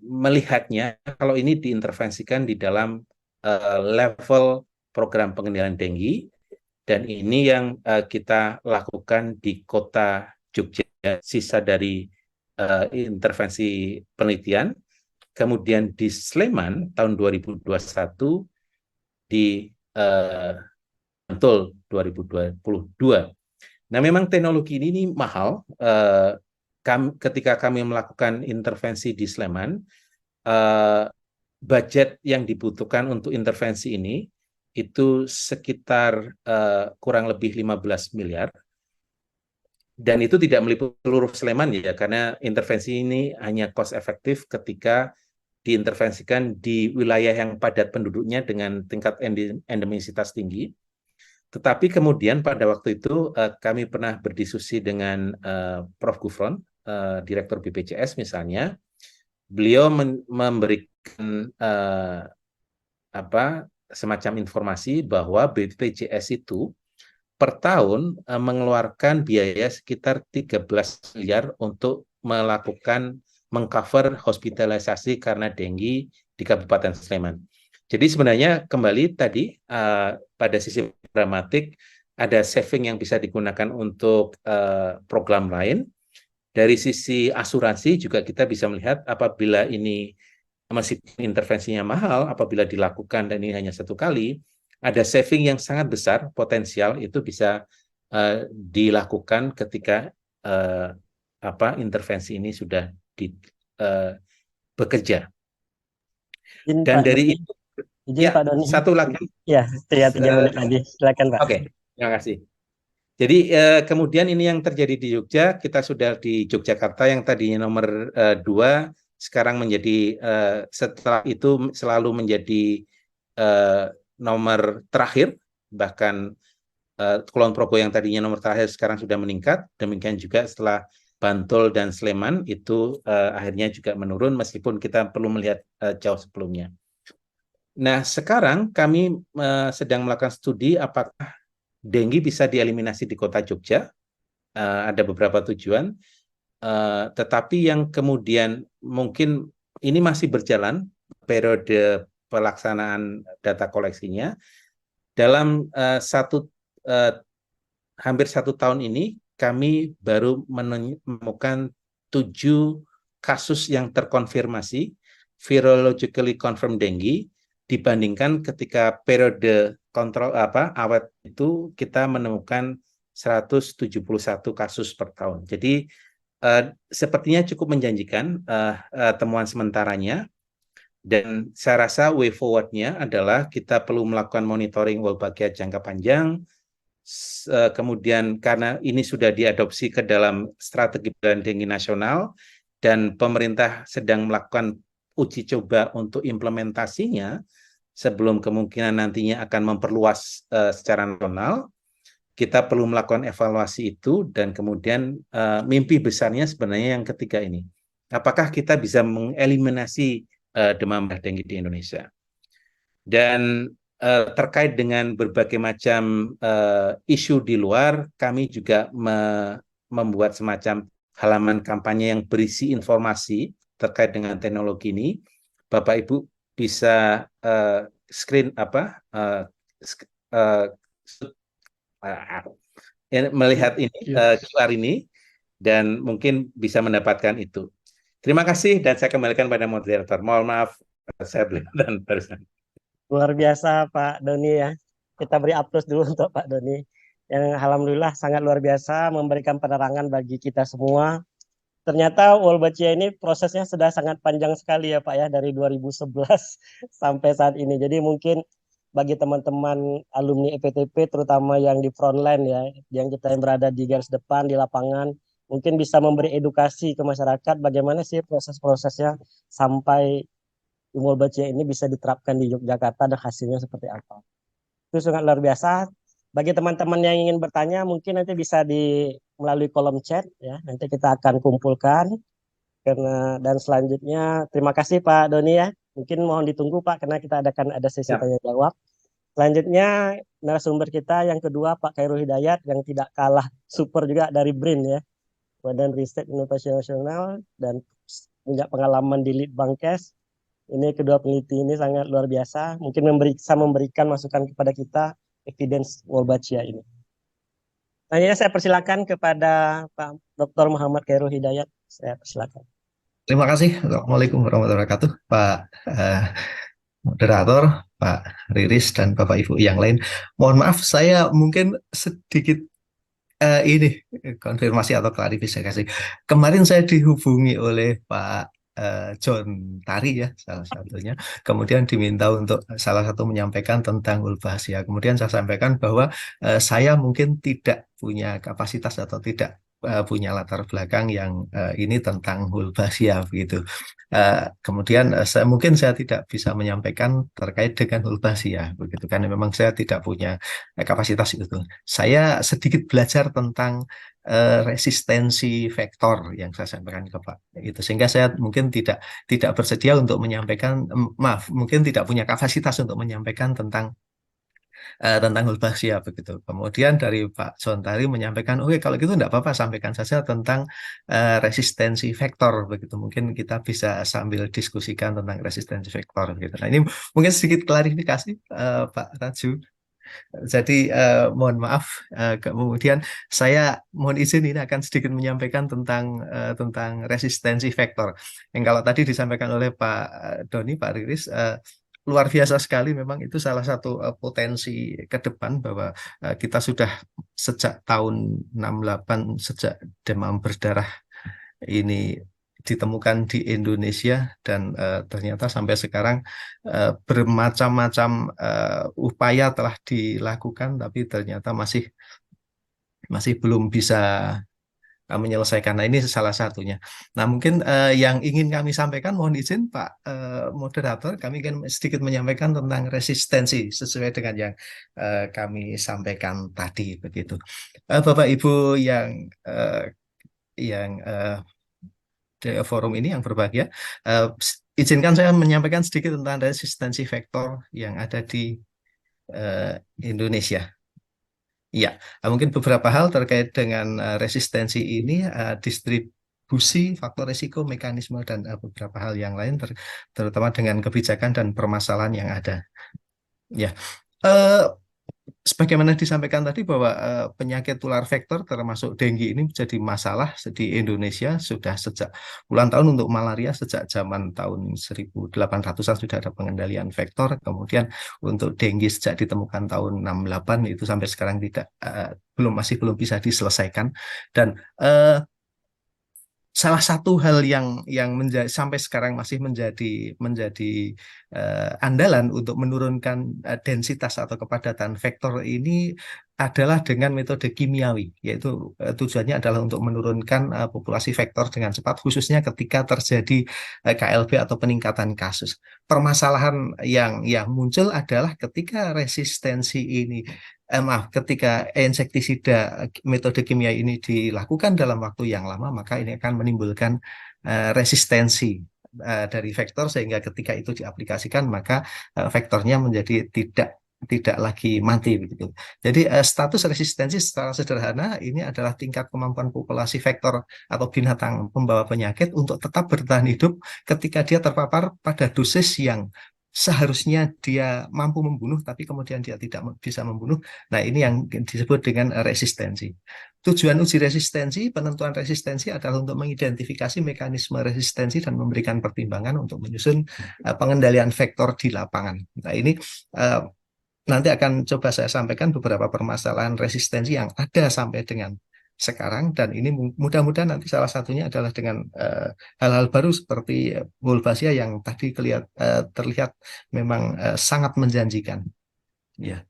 melihatnya kalau ini diintervensikan di dalam level program pengendalian dengue. Dan ini yang kita lakukan di kota Jogja, sisa dari intervensi penelitian. Kemudian di Sleman tahun 2021, di Bantul 2022. Nah, memang teknologi ini mahal. Ketika kami melakukan intervensi di Sleman, budget yang dibutuhkan untuk intervensi ini itu sekitar kurang lebih 15 miliar. Dan itu tidak meliputi seluruh Sleman ya, karena intervensi ini hanya cost efektif ketika diintervensikan di wilayah yang padat penduduknya dengan tingkat endemisitas tinggi. Tetapi kemudian pada waktu itu kami pernah berdiskusi dengan Prof. Gufron, Direktur BPJS misalnya. Beliau memberikan semacam informasi bahwa BPJS itu per tahun mengeluarkan biaya sekitar 13 miliar untuk melakukan mengcover hospitalisasi karena dengue di Kabupaten Sleman. Jadi sebenarnya kembali tadi pada sisi programatik ada saving yang bisa digunakan untuk program lain. Dari sisi asuransi juga kita bisa melihat apabila ini masih intervensinya mahal, apabila dilakukan dan ini hanya 1 kali, ada saving yang sangat besar, potensial itu bisa dilakukan ketika intervensi ini sudah bekerja. Dan dari itu, Pak Doni. satu lagi. Ya, 3 menit lagi. Silakan Pak. Oke, terima kasih. Jadi kemudian ini yang terjadi di Jogja, kita sudah di Yogyakarta yang tadinya nomor 2, sekarang menjadi setelah itu selalu menjadi nomor terakhir, bahkan Kulon Progo yang tadinya nomor terakhir sekarang sudah meningkat. Demikian juga setelah Bantul dan Sleman itu akhirnya juga menurun meskipun kita perlu melihat jauh sebelumnya. Nah, sekarang kami sedang melakukan studi apakah dengue bisa dieliminasi di kota Jogja. Ada beberapa tujuan, tetapi yang kemudian mungkin ini masih berjalan periode pelaksanaan data koleksinya. Dalam hampir 1 tahun ini, kami baru menemukan 7 kasus yang terkonfirmasi virologically confirmed dengue, dibandingkan ketika periode kontrol awet itu kita menemukan 171 kasus per tahun. Jadi sepertinya cukup menjanjikan temuan sementaranya, dan saya rasa way forward-nya adalah kita perlu melakukan monitoring Wolbachia jangka panjang. Kemudian karena ini sudah diadopsi ke dalam strategi pengendalian dengue nasional dan pemerintah sedang melakukan uji coba untuk implementasinya sebelum kemungkinan nantinya akan memperluas secara nasional, kita perlu melakukan evaluasi itu. Dan kemudian mimpi besarnya sebenarnya yang ketiga ini, apakah kita bisa mengeliminasi demam berdengue di Indonesia. Dan terkait dengan berbagai macam isu di luar, kami juga membuat semacam halaman kampanye yang berisi informasi terkait dengan teknologi ini. Bapak Ibu bisa melihat ini QR ini dan mungkin bisa mendapatkan itu. Terima kasih, dan saya kembalikan pada moderator. Mohon maaf saya dan barusan. Luar biasa Pak Doni ya. Kita beri aplaus dulu untuk Pak Doni yang alhamdulillah sangat luar biasa memberikan penerangan bagi kita semua. Ternyata Wolbachia ini prosesnya sudah sangat panjang sekali ya Pak ya, dari 2011 sampai saat ini. Jadi mungkin bagi teman-teman alumni EPTP terutama yang di frontline ya, yang kita yang berada di garis depan di lapangan, mungkin bisa memberi edukasi ke masyarakat bagaimana sih proses-prosesnya sampai Wolbachia ini bisa diterapkan di Yogyakarta dan hasilnya seperti apa. Itu sangat luar biasa. Bagi teman-teman yang ingin bertanya mungkin nanti bisa melalui kolom chat ya. Nanti kita akan kumpulkan. Dan selanjutnya terima kasih Pak Doni ya. Mungkin mohon ditunggu Pak karena kita ada sesi tanya jawab. Selanjutnya narasumber kita yang kedua Pak Khairul Hidayat yang tidak kalah super juga dari BRIN ya. Badan Riset Inovasi Nasional, dan punya pengalaman di Litbangkes. Ini kedua peneliti ini sangat luar biasa, mungkin bisa memberikan masukan kepada kita evidence Wolbachia ini. Selanjutnya saya persilakan kepada Pak Dr. Muhammad Khairul Hidayat. Saya persilakan. Terima kasih. Assalamualaikum warahmatullahi wabarakatuh, Pak Moderator, Pak Riris, dan Bapak Ibu yang lain. Mohon maaf, saya mungkin sedikit ini konfirmasi atau klarifikasi. Kemarin saya dihubungi oleh Pak John Tari ya salah satunya, kemudian diminta untuk salah satu menyampaikan tentang Wolbachia. Kemudian saya sampaikan bahwa saya mungkin tidak punya kapasitas atau tidak punya latar belakang yang ini tentang Wolbachia begitu. Kemudian mungkin saya tidak bisa menyampaikan terkait dengan Wolbachia begitu, karena memang saya tidak punya kapasitas itu. Saya sedikit belajar tentang resistensi vektor yang saya sampaikan ke Pak itu, sehingga saya mungkin tidak bersedia untuk menyampaikan, mungkin tidak punya kapasitas untuk menyampaikan tentang Wolbachia begitu. Kemudian dari Pak Jontari menyampaikan, oke kalau gitu enggak apa-apa, sampaikan saja tentang resistensi vektor begitu. Mungkin kita bisa sambil diskusikan tentang resistensi vektor gitu. Nah, ini mungkin sedikit klarifikasi Pak Raju. Jadi mohon maaf, kemudian saya mohon izin ini akan sedikit menyampaikan tentang resistensi vektor. Yang kalau tadi disampaikan oleh Pak Doni, Pak Riris, luar biasa sekali, memang itu salah satu potensi ke depan bahwa kita sudah sejak tahun 68 sejak demam berdarah ini ditemukan di Indonesia, dan ternyata sampai sekarang bermacam-macam upaya telah dilakukan, tapi ternyata masih masih belum bisa menyelesaikan. Nah, ini salah satunya. Nah, mungkin yang ingin kami sampaikan, mohon izin Pak Moderator, kami ingin sedikit menyampaikan tentang resistensi sesuai dengan yang kami sampaikan tadi begitu. Bapak Ibu yang di forum ini yang berbahagia, izinkan saya menyampaikan sedikit tentang resistensi vektor yang ada di Indonesia. Ya, mungkin beberapa hal terkait dengan resistensi ini, distribusi faktor risiko, mekanisme, dan beberapa hal yang lain, terutama dengan kebijakan dan permasalahan yang ada. Ya, eh, sebagaimana disampaikan tadi bahwa penyakit tular vektor termasuk dengue ini menjadi masalah di Indonesia sudah sejak puluhan tahun. Untuk malaria sejak zaman tahun 1800-an sudah ada pengendalian vektor. Kemudian untuk dengue sejak ditemukan tahun 68 itu sampai sekarang masih belum bisa diselesaikan. Dan salah satu hal yang sampai sekarang masih menjadi andalan untuk menurunkan densitas atau kepadatan vektor ini adalah dengan metode kimiawi, yaitu tujuannya adalah untuk menurunkan populasi vektor dengan cepat, khususnya ketika terjadi KLB atau peningkatan kasus. Permasalahan yang muncul adalah ketika resistensi ini ketika insektisida metode kimia ini dilakukan dalam waktu yang lama, maka ini akan menimbulkan resistensi dari vektor, sehingga ketika itu diaplikasikan maka vektornya menjadi tidak lagi mati begitu. Jadi status resistensi secara sederhana ini adalah tingkat kemampuan populasi vektor atau binatang pembawa penyakit untuk tetap bertahan hidup ketika dia terpapar pada dosis yang seharusnya dia mampu membunuh, tapi kemudian dia tidak bisa membunuh. Nah, ini yang disebut dengan resistensi. Tujuan uji resistensi, penentuan resistensi adalah untuk mengidentifikasi mekanisme resistensi dan memberikan pertimbangan untuk menyusun pengendalian vektor di lapangan. Nah, ini nanti akan coba saya sampaikan beberapa permasalahan resistensi yang ada sampai dengan sekarang, dan ini mudah-mudahan nanti salah satunya adalah dengan hal-hal baru seperti Wolbachia yang tadi terlihat memang sangat menjanjikan. Ya.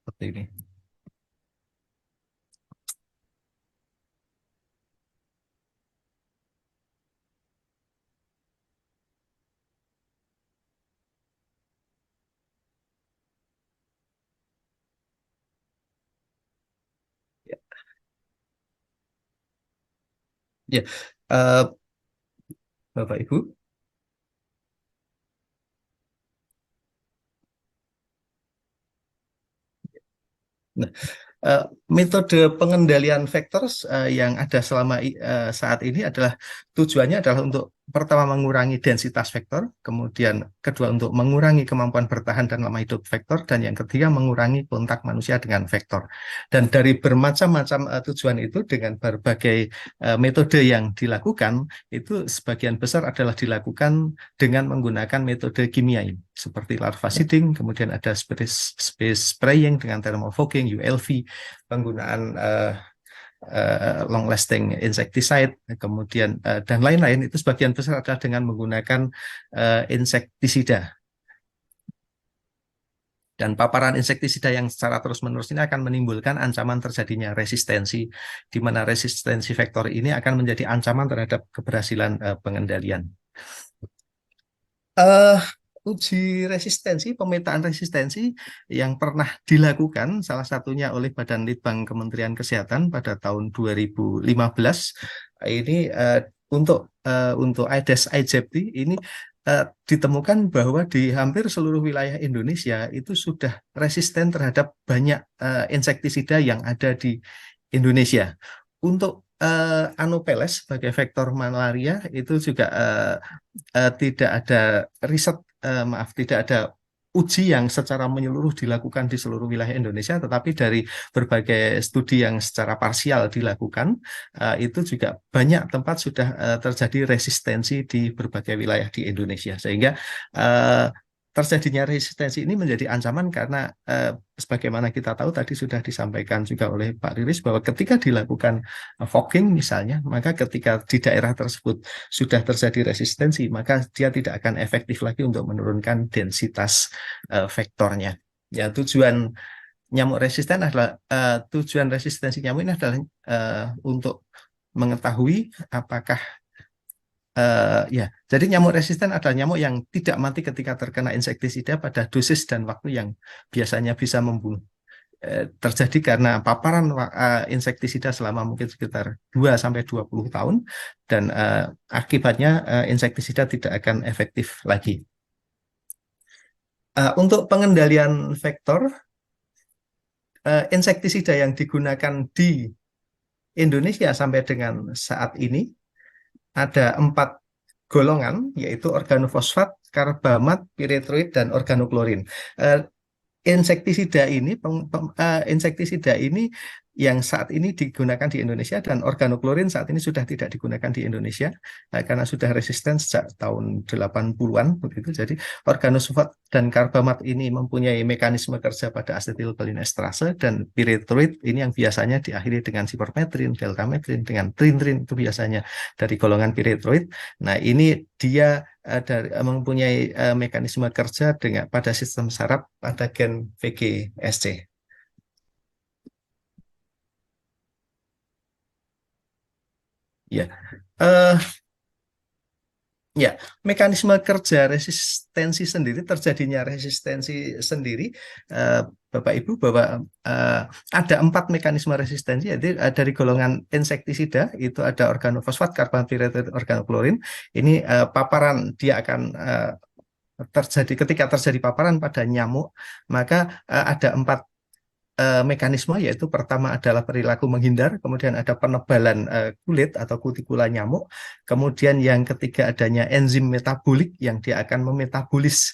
Seperti ini. Ya, Bapak Ibu. Nah, metode pengendalian vektor yang ada saat ini adalah tujuannya adalah untuk pertama mengurangi densitas vektor, kemudian kedua untuk mengurangi kemampuan bertahan dan lama hidup vektor, dan yang ketiga mengurangi kontak manusia dengan vektor. Dan dari bermacam-macam tujuan itu dengan berbagai metode yang dilakukan, itu sebagian besar adalah dilakukan dengan menggunakan metode kimiawi seperti larva seeding, kemudian ada space spraying dengan thermal fogging, ULV, penggunaan long lasting insecticide, kemudian dan lain-lain. Itu sebagian besar adalah dengan menggunakan insektisida. Dan paparan insektisida yang secara terus-menerus ini akan menimbulkan ancaman terjadinya resistensi, di mana resistensi vektor ini akan menjadi ancaman terhadap keberhasilan pengendalian. Uji resistensi, pemetaan resistensi yang pernah dilakukan salah satunya oleh Badan Litbang Kementerian Kesehatan pada tahun 2015 ini untuk Aedes aegypti ini ditemukan bahwa di hampir seluruh wilayah Indonesia itu sudah resisten terhadap banyak insektisida yang ada di Indonesia. Untuk Anopheles sebagai vektor malaria itu juga tidak ada riset, tidak ada uji yang secara menyeluruh dilakukan di seluruh wilayah Indonesia, tetapi dari berbagai studi yang secara parsial dilakukan, itu juga banyak tempat sudah terjadi resistensi di berbagai wilayah di Indonesia, sehingga terjadinya resistensi ini menjadi ancaman karena sebagaimana kita tahu tadi sudah disampaikan juga oleh Pak Riris bahwa ketika dilakukan fogging misalnya, maka ketika di daerah tersebut sudah terjadi resistensi, maka dia tidak akan efektif lagi untuk menurunkan densitas vektornya. Ya, tujuan resistensi nyamuk ini adalah untuk mengetahui apakah ya, jadi nyamuk resisten adalah nyamuk yang tidak mati ketika terkena insektisida pada dosis dan waktu yang biasanya bisa membunuh. Terjadi karena paparan insektisida selama mungkin sekitar 2-20 tahun dan akibatnya insektisida tidak akan efektif lagi. Untuk pengendalian vektor, insektisida yang digunakan di Indonesia sampai dengan saat ini ada 4 golongan, yaitu organofosfat, karbamat, piretroid, dan organoklorin. Insektisida ini yang saat ini digunakan di Indonesia, dan organoklorin saat ini sudah tidak digunakan di Indonesia karena sudah resisten sejak tahun 80-an begitu. Jadi organofosfat dan karbamat ini mempunyai mekanisme kerja pada asetilkolinesterase, dan piretroid ini yang biasanya diakhiri dengan sipermetrin, deltametrin, dengan trin itu biasanya dari golongan piretroid. Nah, ini dia mempunyai mekanisme kerja pada sistem saraf pada gen VGSC. Ya, ya, mekanisme kerja resistensi sendiri, terjadinya resistensi sendiri, Bapak Ibu, bahwa ada 4 mekanisme resistensi, yaitu dari golongan insektisida, itu ada organofosfat, karbamat, piretroid, organoklorin. Ini paparan dia akan terjadi ketika terjadi paparan pada nyamuk, maka ada 4 mekanisme, yaitu pertama adalah perilaku menghindar, kemudian ada penebalan kulit atau kutikula nyamuk, kemudian yang ketiga adanya enzim metabolik yang dia akan memetabolis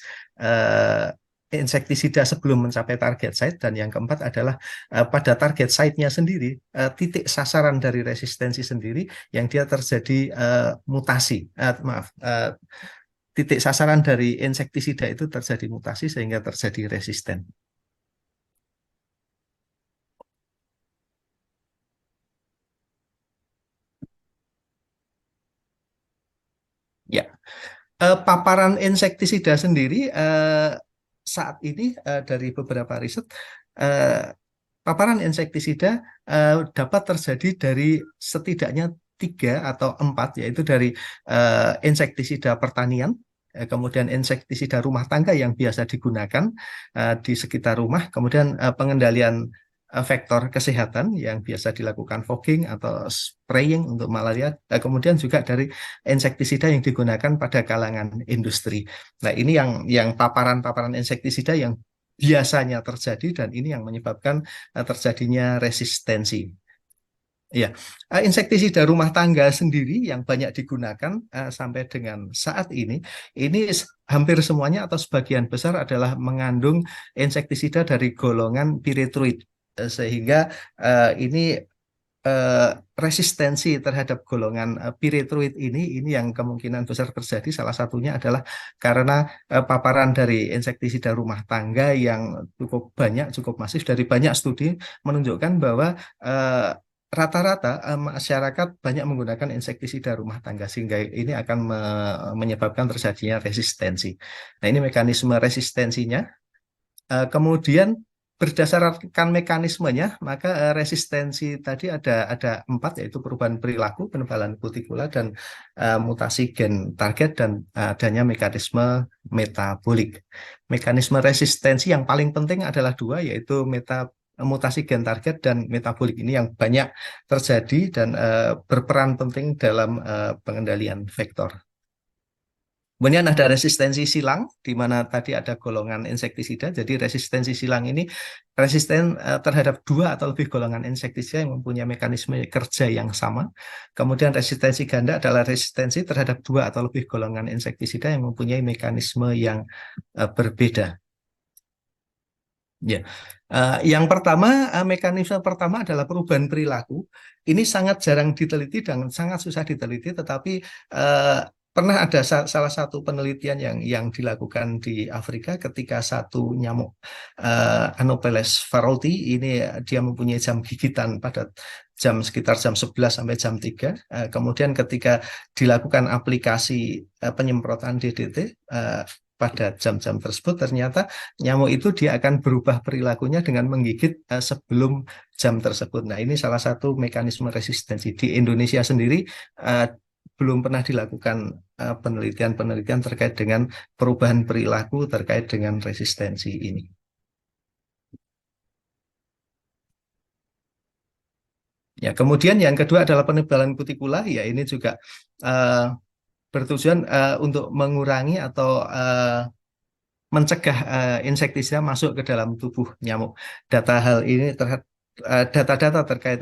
insektisida sebelum mencapai target site, dan yang keempat adalah pada target site-nya sendiri, titik sasaran dari resistensi sendiri yang dia terjadi mutasi, titik sasaran dari insektisida itu terjadi mutasi sehingga terjadi resisten. Ya, paparan insektisida sendiri saat ini dari beberapa riset, paparan insektisida dapat terjadi dari setidaknya 3 atau 4, yaitu dari insektisida pertanian, kemudian insektisida rumah tangga yang biasa digunakan di sekitar rumah, kemudian pengendalian vektor kesehatan yang biasa dilakukan fogging atau spraying untuk malaria, kemudian juga dari insektisida yang digunakan pada kalangan industri. Nah, ini yang paparan-paparan insektisida yang biasanya terjadi, dan ini yang menyebabkan terjadinya resistensi. Ya, insektisida rumah tangga sendiri yang banyak digunakan sampai dengan saat ini hampir semuanya atau sebagian besar adalah mengandung insektisida dari golongan piretroid, sehingga ini resistensi terhadap golongan piretroid ini yang kemungkinan besar terjadi, salah satunya adalah karena paparan dari insektisida rumah tangga yang cukup banyak, cukup masif. Dari banyak studi menunjukkan bahwa rata-rata masyarakat banyak menggunakan insektisida rumah tangga, sehingga ini akan menyebabkan terjadinya resistensi. Nah, ini mekanisme resistensinya. Kemudian berdasarkan mekanismenya, maka resistensi tadi ada 4, yaitu perubahan perilaku, penebalan kutikula, dan mutasi gen target, dan adanya mekanisme metabolik. Mekanisme resistensi yang paling penting adalah 2, yaitu mutasi gen target dan metabolik. Ini yang banyak terjadi dan berperan penting dalam pengendalian vektor. Kemudian ada resistensi silang, di mana tadi ada golongan insektisida. Jadi resistensi silang ini resisten terhadap 2 atau lebih golongan insektisida yang mempunyai mekanisme kerja yang sama. Kemudian resistensi ganda adalah resistensi terhadap 2 atau lebih golongan insektisida yang mempunyai mekanisme yang berbeda. Ya, yang pertama, mekanisme pertama adalah perubahan perilaku. Ini sangat jarang diteliti dan sangat susah diteliti, tetapi pernah ada salah satu penelitian yang dilakukan di Afrika ketika satu nyamuk Anopheles farolti ini dia mempunyai jam gigitan pada sekitar jam 11 sampai jam 3. Kemudian ketika dilakukan aplikasi penyemprotan DDT pada jam-jam tersebut, ternyata nyamuk itu dia akan berubah perilakunya dengan menggigit sebelum jam tersebut. Nah, ini salah satu mekanisme resistensi. Di Indonesia sendiri belum pernah dilakukan penelitian-penelitian terkait dengan perubahan perilaku terkait dengan resistensi ini. Ya, kemudian yang kedua adalah penebalan kutikula. Ya, ini juga bertujuan untuk mengurangi atau mencegah insektisida masuk ke dalam tubuh nyamuk. Data-data terkait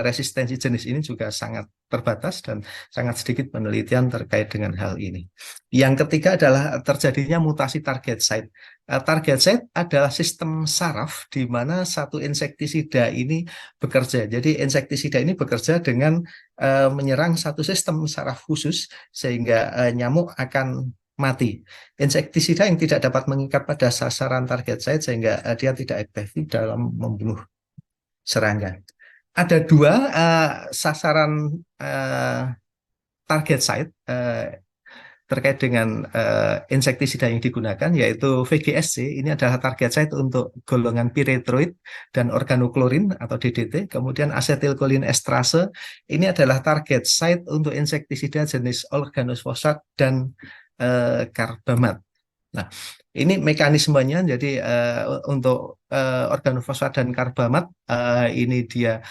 resistensi jenis ini juga sangat terbatas dan sangat sedikit penelitian terkait dengan hal ini. Yang ketiga adalah terjadinya mutasi target site. Target site adalah sistem saraf di mana satu insektisida ini bekerja. Jadi insektisida ini bekerja dengan menyerang satu sistem saraf khusus sehingga nyamuk akan mati. Insektisida yang tidak dapat mengikat pada sasaran target site sehingga dia tidak efektif dalam membunuh serangga. Ada dua sasaran target site terkait dengan insektisida yang digunakan, yaitu VGSC. Ini adalah target site untuk golongan pyrethroid dan organoklorin atau DDT. Kemudian asetilkolin estrase, ini adalah target site untuk insektisida jenis organofosfat dan karbamat. Nah, ini mekanismenya. Jadi untuk organofosfat dan karbamat ini dia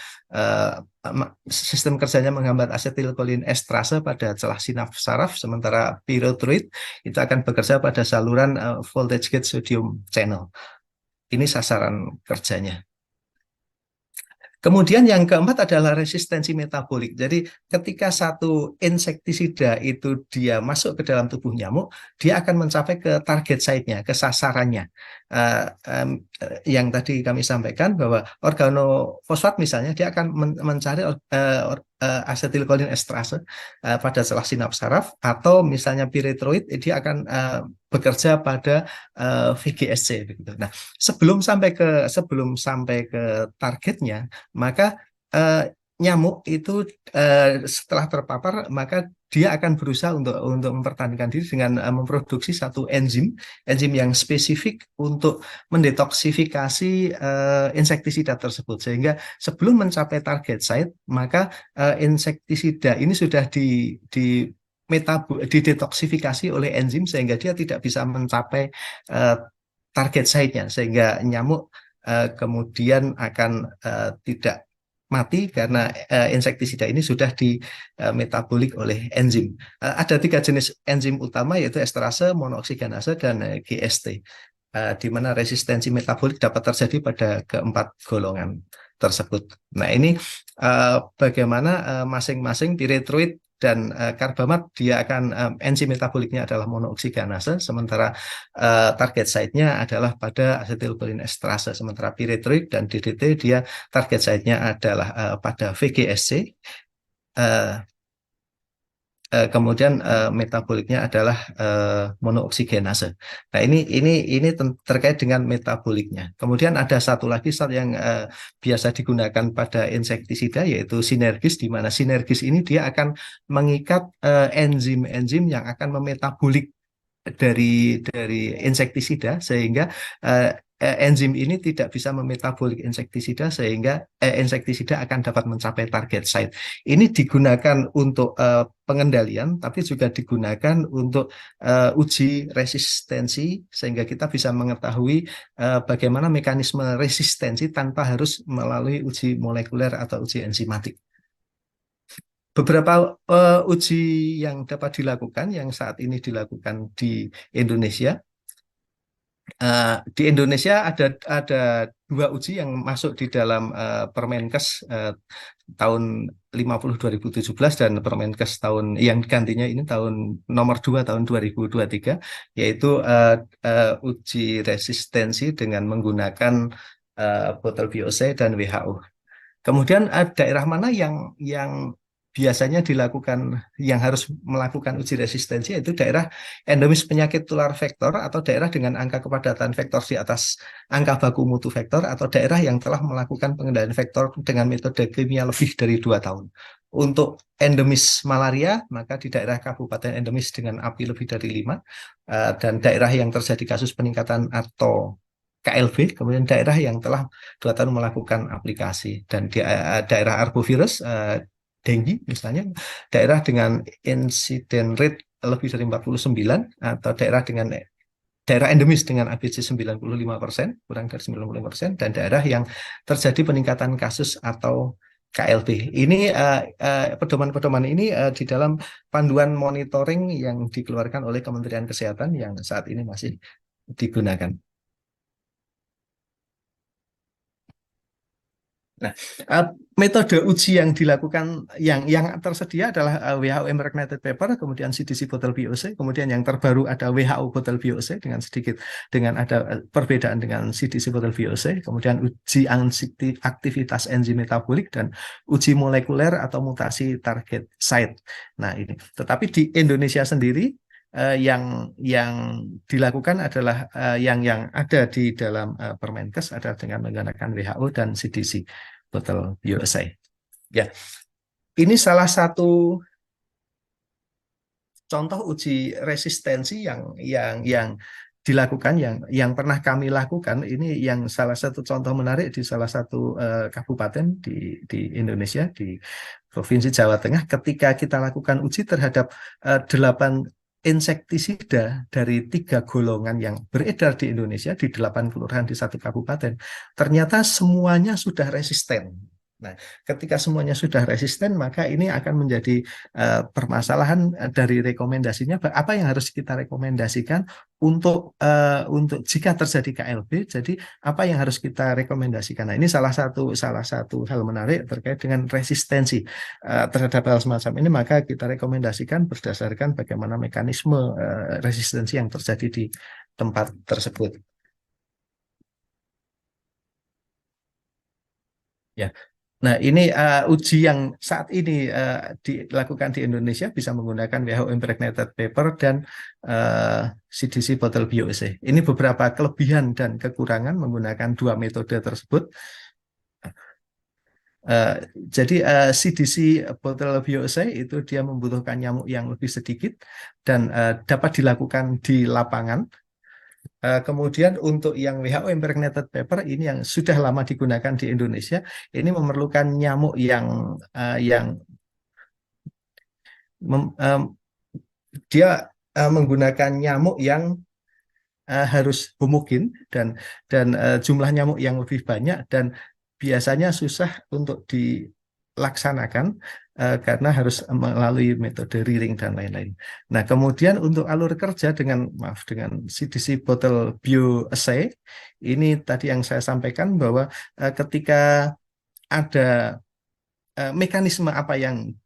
sistem kerjanya menghambat asetilkolin estrase pada celah sinaps saraf, sementara pyrethroid itu akan bekerja pada saluran voltage gate sodium channel. Ini sasaran kerjanya. Kemudian yang keempat adalah resistensi metabolik. Jadi ketika satu insektisida itu dia masuk ke dalam tubuh nyamuk, dia akan mencapai ke target site-nya, ke sasarannya. Yang tadi kami sampaikan bahwa organofosfat misalnya dia akan mencari asetilkolin estrase pada celah sinaps saraf, atau misalnya pyrethroid dia akan bekerja pada VGSC begitu. Nah, sebelum sampai ke targetnya, maka nyamuk itu setelah terpapar, maka dia akan berusaha untuk mempertahankan diri dengan memproduksi satu enzim yang spesifik untuk mendetoksifikasi insektisida tersebut, sehingga sebelum mencapai target site, maka insektisida ini sudah didetoksifikasi oleh enzim sehingga dia tidak bisa mencapai target site-nya, sehingga nyamuk kemudian akan tidak mati karena insektisida ini sudah dimetabolik oleh enzim. Ada 3 jenis enzim utama, yaitu esterase, monooksigenase, dan GST, di mana resistensi metabolik dapat terjadi pada keempat golongan tersebut. Nah, ini bagaimana masing-masing pyrethroid dan karbamat dia akan enzim metaboliknya adalah monooksigenase, sementara target site-nya adalah pada asetilkolin estrase, sementara pyrethroid dan DDT dia target site-nya adalah pada VGSC. Kemudian metaboliknya adalah monooksigenase. Nah, ini terkait dengan metaboliknya. Kemudian ada satu lagi zat yang biasa digunakan pada insektisida, yaitu sinergis, di mana sinergis ini dia akan mengikat enzim-enzim yang akan memetabolik dari insektisida, sehingga enzim ini tidak bisa memetabolik insektisida, sehingga insektisida akan dapat mencapai target site. Ini digunakan untuk pengendalian, tapi juga digunakan untuk uji resistensi, sehingga kita bisa mengetahui bagaimana mekanisme resistensi tanpa harus melalui uji molekuler atau uji enzimatik. Beberapa uji yang dapat dilakukan, yang saat ini dilakukan di Indonesia. Di Indonesia ada 2 uji yang masuk di dalam Permenkes tahun 50 2017 dan Permenkes tahun yang gantinya ini tahun nomor 2 tahun 2023, yaitu uji resistensi dengan menggunakan botol BOC dan WHO. Kemudian daerah mana yang biasanya dilakukan yang harus melakukan uji resistensi yaitu daerah endemis penyakit tular vektor atau daerah dengan angka kepadatan vektor di atas angka baku mutu vektor atau daerah yang telah melakukan pengendalian vektor dengan metode kimia lebih dari 2 tahun. Untuk endemis malaria, maka di daerah kabupaten endemis dengan API lebih dari 5, dan daerah yang terjadi kasus peningkatan atau KLB, kemudian daerah yang telah 2 tahun melakukan aplikasi, dan di daerah arbovirus, dengue misalnya, daerah dengan insiden rate lebih dari 49, atau daerah endemis dengan ABC 95%, kurang dari 95%, dan daerah yang terjadi peningkatan kasus atau KLB. Ini pedoman-pedoman ini di dalam panduan monitoring yang dikeluarkan oleh Kementerian Kesehatan yang saat ini masih digunakan. Nah, metode uji yang dilakukan yang tersedia adalah WHO Impregnated Paper, kemudian CDC Bottle VOC, kemudian yang terbaru ada WHO Bottle VOC dengan ada perbedaan dengan CDC Bottle VOC, kemudian uji aktivitas enzim metabolik dan uji molekuler atau mutasi target site. Nah, ini. Tetapi di Indonesia sendiri yang dilakukan adalah yang ada di dalam Permenkes adalah dengan menggunakan WHO dan CDC Bottle USA. Ya, ini salah satu contoh uji resistensi yang dilakukan, yang pernah kami lakukan. Ini yang salah satu contoh menarik di salah satu kabupaten di Indonesia, di Provinsi Jawa Tengah, ketika kita lakukan uji terhadap 8 insektisida dari 3 golongan yang beredar di Indonesia di 8 kelurahan di 1 kabupaten, ternyata semuanya sudah resisten. Nah, ketika semuanya sudah resisten, maka ini akan menjadi permasalahan dari rekomendasinya. Apa yang harus kita rekomendasikan untuk jika terjadi KLB? Jadi apa yang harus kita rekomendasikan? Nah, ini salah satu hal menarik terkait dengan resistensi terhadap hal semacam ini. Maka kita rekomendasikan berdasarkan bagaimana mekanisme resistensi yang terjadi di tempat tersebut. Ya. Nah, ini uji yang saat ini dilakukan di Indonesia bisa menggunakan WHO Impregnated Paper dan CDC Bottle VOC. Ini beberapa kelebihan dan kekurangan menggunakan 2 metode tersebut. Jadi CDC Bottle VOC itu dia membutuhkan nyamuk yang lebih sedikit dan dapat dilakukan di lapangan. Kemudian untuk yang WHO Impregnated Paper ini yang sudah lama digunakan di Indonesia, ini memerlukan nyamuk dia menggunakan nyamuk yang harus homogen dan jumlah nyamuk yang lebih banyak, dan biasanya susah untuk dilaksanakan karena harus melalui metode rearing dan lain-lain. Nah, kemudian untuk alur kerja dengan CDC Bottle Bioassay, ini tadi yang saya sampaikan bahwa ketika ada mekanisme apa yang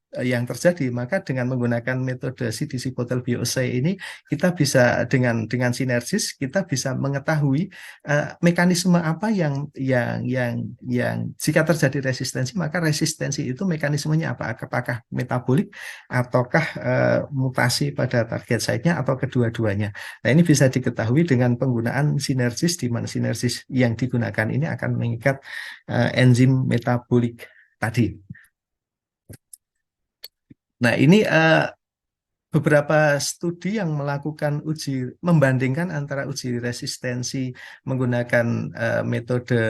terjadi, maka dengan menggunakan metode CDC Bottle Bioassay ini kita bisa dengan sinergis kita bisa mengetahui mekanisme apa yang jika terjadi resistensi, maka resistensi itu mekanismenya apa? Apakah metabolik ataukah mutasi pada target site-nya atau kedua-duanya. Nah, ini bisa diketahui dengan penggunaan sinergis, di mana sinergis yang digunakan ini akan mengikat enzim metabolik tadi. Nah, ini beberapa studi yang melakukan membandingkan antara uji resistensi menggunakan metode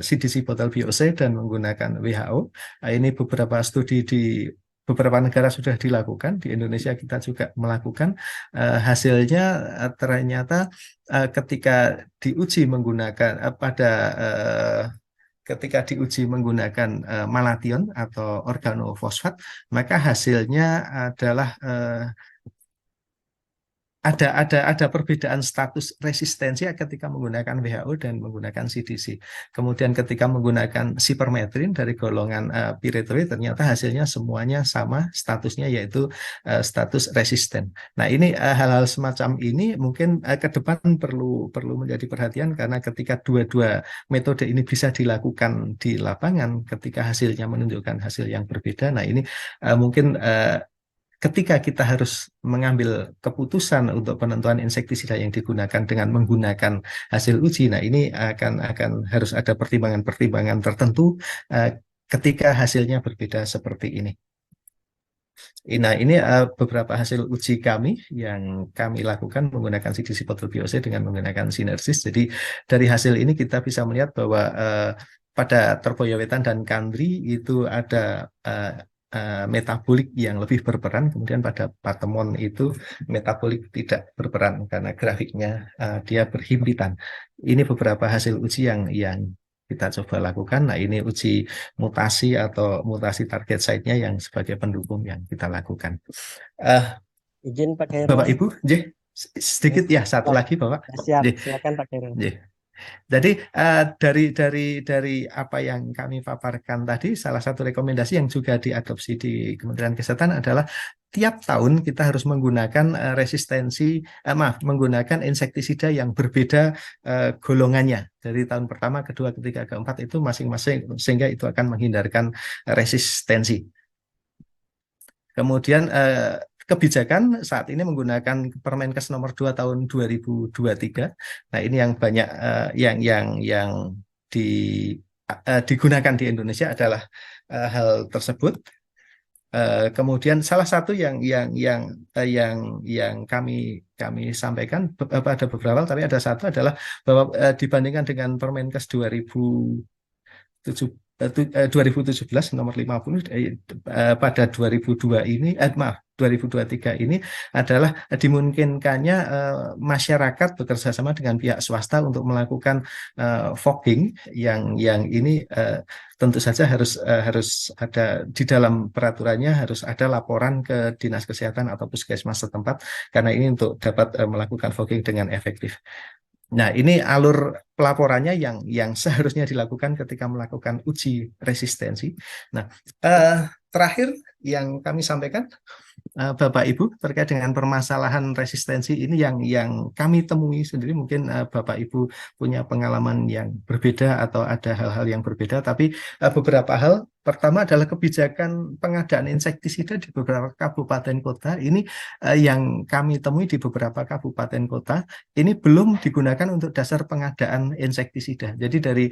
CDC Bottle VOC dan menggunakan WHO. Nah, ini beberapa studi di beberapa negara sudah dilakukan, di Indonesia kita juga melakukan. Hasilnya ternyata ketika diuji menggunakan ketika diuji menggunakan malation atau organofosfat, maka hasilnya adalah ada perbedaan status resistensi ketika menggunakan WHO dan menggunakan CDC. Kemudian ketika menggunakan sipermetrin dari golongan pyrethroid, ternyata hasilnya semuanya sama statusnya, yaitu status resisten. Nah, ini hal-hal semacam ini mungkin ke depan perlu menjadi perhatian, karena ketika dua-dua metode ini bisa dilakukan di lapangan, ketika hasilnya menunjukkan hasil yang berbeda, nah ini mungkin ketika kita harus mengambil keputusan untuk penentuan insektisida yang digunakan dengan menggunakan hasil uji, nah ini akan harus ada pertimbangan-pertimbangan tertentu ketika hasilnya berbeda seperti ini. Nah, ini beberapa hasil uji kami yang kami lakukan menggunakan CDC Photobiose dengan menggunakan sinersis. Jadi dari hasil ini kita bisa melihat bahwa pada terboyawetan dan kandri itu ada metabolik yang lebih berperan, kemudian pada patemon itu metabolik tidak berperan karena grafiknya dia berhimpitan. Ini beberapa hasil uji yang kita coba lakukan. Nah, ini uji mutasi atau mutasi target site-nya yang sebagai pendukung yang kita lakukan. Izin Pak Khairul. Bapak Ibu, sedikit ya, satu lagi Bapak. Siap, silakan Pak Khairul. Jadi dari apa yang kami paparkan tadi, salah satu rekomendasi yang juga diadopsi di Kementerian Kesehatan adalah tiap tahun kita harus menggunakan menggunakan insektisida yang berbeda golongannya. Dari tahun pertama, kedua, ketiga, keempat itu masing-masing, sehingga itu akan menghindarkan resistensi. Kemudian kebijakan saat ini menggunakan Permenkes nomor 2 tahun 2023. Nah, ini yang banyak yang digunakan di Indonesia adalah hal tersebut. Kemudian salah satu yang kami sampaikan ada beberapa, tapi ada satu adalah bahwa dibandingkan dengan Permenkes 2017 nomor 50 pada 2023 ini adalah dimungkinkannya masyarakat bekerja sama dengan pihak swasta untuk melakukan fogging yang ini tentu saja harus ada di dalam peraturannya, harus ada laporan ke Dinas Kesehatan atau Puskesmas setempat, karena ini untuk dapat melakukan fogging dengan efektif. Nah, ini alur pelaporannya yang seharusnya dilakukan ketika melakukan uji resistensi. Nah, terakhir yang kami sampaikan, Bapak Ibu, terkait dengan permasalahan resistensi ini yang kami temui sendiri, mungkin Bapak Ibu punya pengalaman yang berbeda atau ada hal-hal yang berbeda, tapi beberapa hal. Pertama adalah kebijakan pengadaan insektisida di beberapa kabupaten kota. Ini yang kami temui di beberapa kabupaten kota, ini belum digunakan untuk dasar pengadaan insektisida. Jadi dari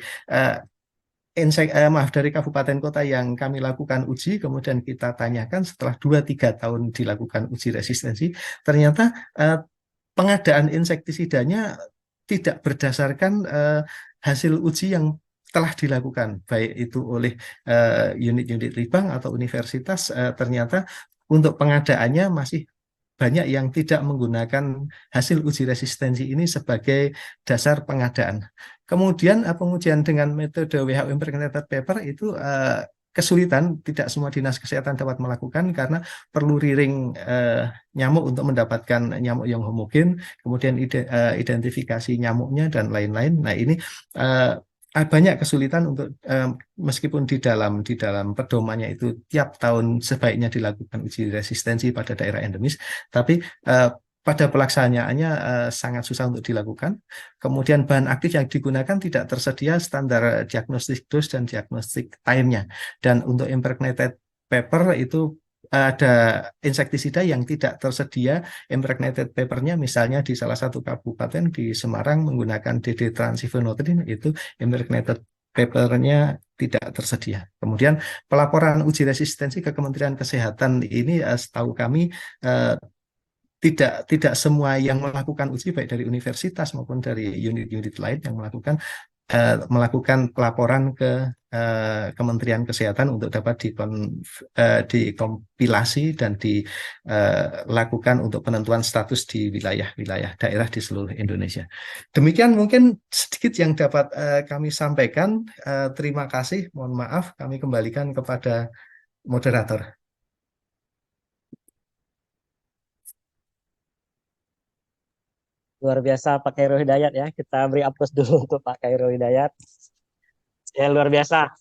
dari kabupaten kota yang kami lakukan uji, kemudian kita tanyakan setelah 2-3 tahun dilakukan uji resistensi, ternyata pengadaan insektisidanya tidak berdasarkan hasil uji yang telah dilakukan, baik itu oleh unit-unit Litbang atau universitas. Ternyata untuk pengadaannya masih banyak yang tidak menggunakan hasil uji resistensi ini sebagai dasar pengadaan. Kemudian pengujian dengan metode WHO Impregnated Paper itu kesulitan, tidak semua dinas kesehatan dapat melakukan karena perlu riring nyamuk untuk mendapatkan nyamuk yang homogen, kemudian identifikasi nyamuknya dan lain-lain. Nah, ini banyak kesulitan untuk meskipun di dalam pedomannya itu tiap tahun sebaiknya dilakukan uji resistensi pada daerah endemis, tapi pada pelaksanaannya sangat susah untuk dilakukan. Kemudian bahan aktif yang digunakan tidak tersedia standar diagnostik dose dan diagnostik time-nya. Dan untuk impregnated paper itu ada insektisida yang tidak tersedia impregnated paper-nya, misalnya di salah satu kabupaten di Semarang menggunakan DD transifenotrin, itu impregnated paper-nya tidak tersedia. Kemudian pelaporan uji resistensi ke Kementerian Kesehatan ini setahu kami tidak semua yang melakukan uji, baik dari universitas maupun dari unit-unit lain yang melakukan pelaporan ke Kementerian Kesehatan untuk dapat dikompilasi dan dilakukan untuk penentuan status di wilayah-wilayah daerah di seluruh Indonesia. Demikian mungkin sedikit yang dapat kami sampaikan. Terima kasih, mohon maaf, kami kembalikan kepada moderator. Luar biasa Pak Khairul Hidayat ya. Kita beri aplaus dulu untuk Pak Khairul Hidayat. Ya luar biasa.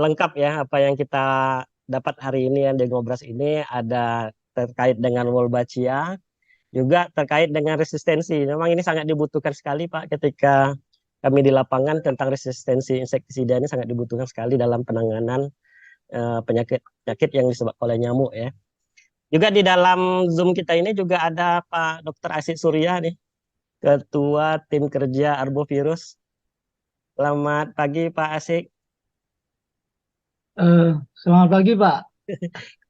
Lengkap ya apa yang kita dapat hari ini yang di Ngobras ini, ada terkait dengan Wolbachia, juga terkait dengan resistensi. Memang ini sangat dibutuhkan sekali Pak, ketika kami di lapangan tentang resistensi insektisida ini sangat dibutuhkan sekali dalam penanganan penyakit-penyakit yang disebabkan oleh nyamuk ya. Juga di dalam Zoom kita ini juga ada Pak Dr. Asyik Surya nih, Ketua Tim Kerja Arbovirus. Selamat pagi Pak Asyik. Selamat pagi Pak.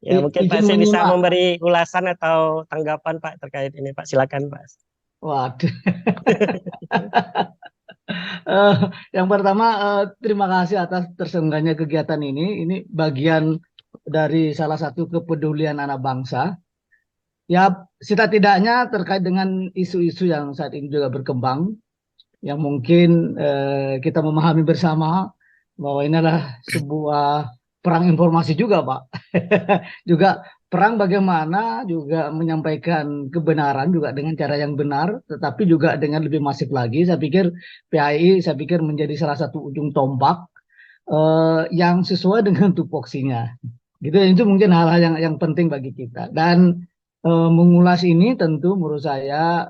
Ya, mungkin Pak Izin Asyik bisa menyimak. memberi ulasan atau tanggapan Pak terkait ini Pak. Silakan Pak. Waduh. Yang pertama, terima kasih atas terselenggaranya kegiatan ini. Ini bagian dari salah satu kepedulian anak bangsa. Ya, setidaknya terkait dengan isu-isu yang saat ini juga berkembang, yang mungkin kita memahami bersama bahwa ini adalah sebuah perang informasi juga, Pak. Juga perang bagaimana juga menyampaikan kebenaran juga dengan cara yang benar, tetapi juga dengan lebih masif lagi. Saya pikir PAI, saya pikir menjadi salah satu ujung tombak yang sesuai dengan tupoksinya. Gitu, itu mungkin hal-hal yang penting bagi kita. Dan mengulas ini tentu menurut saya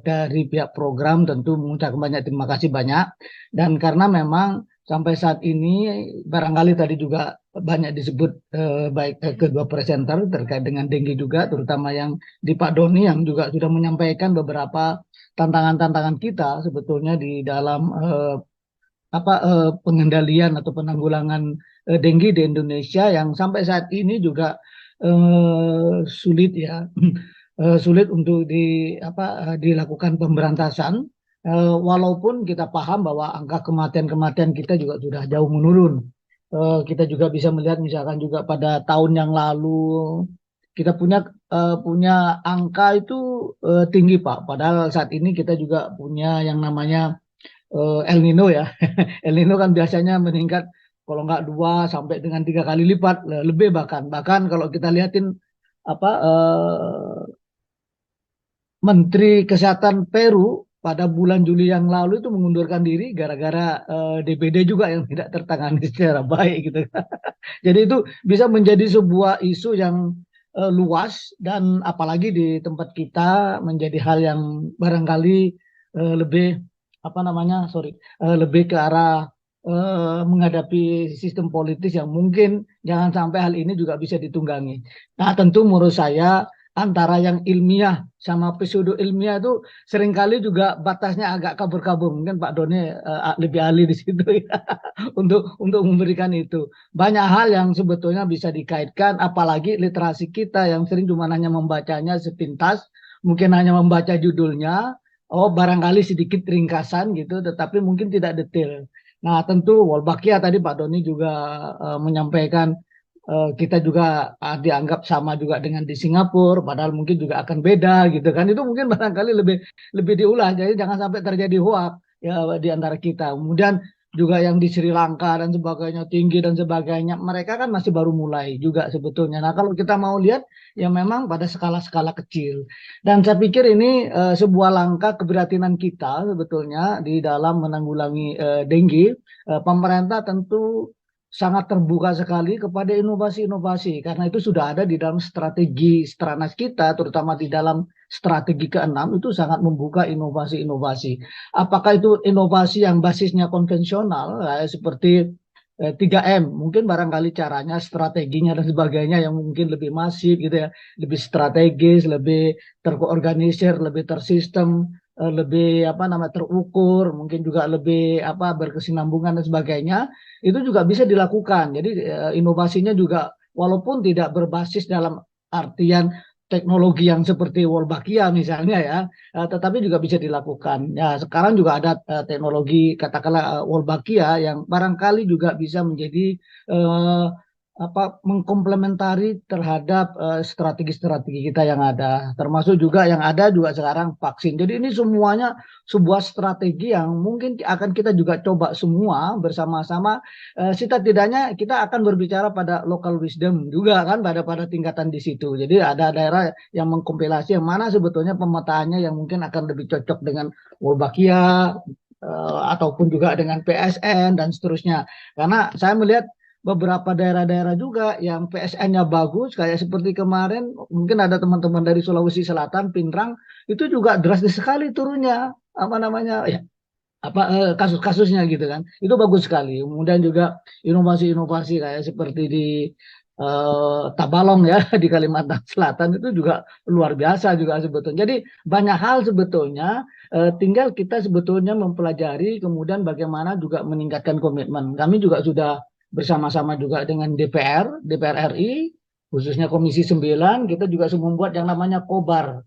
dari pihak program tentu mengucapkan banyak terima kasih banyak. Dan karena memang sampai saat ini barangkali tadi juga banyak disebut baik kedua presenter terkait dengan dengue juga, terutama yang di Pak Doni yang juga sudah menyampaikan beberapa tantangan-tantangan kita sebetulnya di dalam pengendalian atau penanggulangan dengue di Indonesia yang sampai saat ini juga sulit ya, sulit untuk dilakukan pemberantasan. Walaupun kita paham bahwa angka kematian-kematian kita juga sudah jauh menurun. Kita juga bisa melihat misalkan juga pada tahun yang lalu kita punya angka itu tinggi Pak. Padahal saat ini kita juga punya yang namanya El Nino ya. El Nino kan biasanya meningkat kalau nggak 2 sampai dengan 3 kali lipat, lebih bahkan kalau kita lihatin Menteri Kesehatan Peru pada bulan Juli yang lalu itu mengundurkan diri gara-gara DBD juga yang tidak tertangani secara baik gitu. Jadi itu bisa menjadi sebuah isu yang luas dan apalagi di tempat kita menjadi hal yang barangkali lebih lebih ke arah menghadapi sistem politis yang mungkin jangan sampai hal ini juga bisa ditunggangi. Nah, tentu menurut saya antara yang ilmiah sama pseudo ilmiah itu seringkali juga batasnya agak kabur-kabur. Mungkin Pak Doni lebih ahli di situ ya untuk memberikan itu. Banyak hal yang sebetulnya bisa dikaitkan, apalagi literasi kita yang sering cuma hanya membacanya sepintas, mungkin hanya membaca judulnya, oh barangkali sedikit ringkasan gitu, tetapi mungkin tidak detail. Nah tentu Wolbachia tadi Pak Doni juga menyampaikan kita juga dianggap sama juga dengan di Singapura, padahal mungkin juga akan beda gitu kan. Itu mungkin barangkali lebih diulas, jadi jangan sampai terjadi hoak ya di antara kita. Kemudian juga yang di Sri Lanka dan sebagainya tinggi dan sebagainya, mereka kan masih baru mulai juga sebetulnya. Nah kalau kita mau lihat ya memang pada skala-skala kecil. Dan saya pikir ini sebuah langkah keprihatinan kita sebetulnya di dalam menanggulangi dengue. Pemerintah tentu sangat terbuka sekali kepada inovasi-inovasi karena itu sudah ada di dalam strategi Stranas kita, terutama di dalam strategi ke-6 itu sangat membuka inovasi-inovasi. Apakah itu inovasi yang basisnya konvensional seperti 3M, mungkin barangkali caranya, strateginya dan sebagainya yang mungkin lebih masif gitu ya, lebih strategis, lebih terorganisir, lebih tersistem, lebih terukur, mungkin juga lebih berkesinambungan dan sebagainya, itu juga bisa dilakukan. Jadi inovasinya juga walaupun tidak berbasis dalam artian teknologi yang seperti Wolbachia misalnya ya, tetapi juga bisa dilakukan. Ya sekarang juga ada teknologi katakanlah Wolbachia yang barangkali juga bisa menjadi mengkomplementari terhadap strategi-strategi kita yang ada, termasuk juga yang ada juga sekarang vaksin. Jadi ini semuanya sebuah strategi yang mungkin akan kita juga coba semua bersama-sama. Setidaknya kita akan berbicara pada local wisdom juga kan pada tingkatan di situ. Jadi ada daerah yang mengkompilasi yang mana sebetulnya pemetaannya yang mungkin akan lebih cocok dengan Wolbachia ataupun juga dengan PSN dan seterusnya. Karena saya melihat beberapa daerah-daerah juga yang PSN-nya bagus, kayak seperti kemarin mungkin ada teman-teman dari Sulawesi Selatan, Pinrang, itu juga drastis sekali turunnya apa namanya ya kasus-kasusnya gitu kan, itu bagus sekali. Kemudian juga inovasi-inovasi kayak seperti di Tabalong ya di Kalimantan Selatan itu juga luar biasa juga sebetulnya. Jadi banyak hal sebetulnya, tinggal kita sebetulnya mempelajari, kemudian bagaimana juga meningkatkan komitmen. Kami juga sudah bersama-sama juga dengan DPR RI, khususnya Komisi 9, kita juga membuat yang namanya Kobar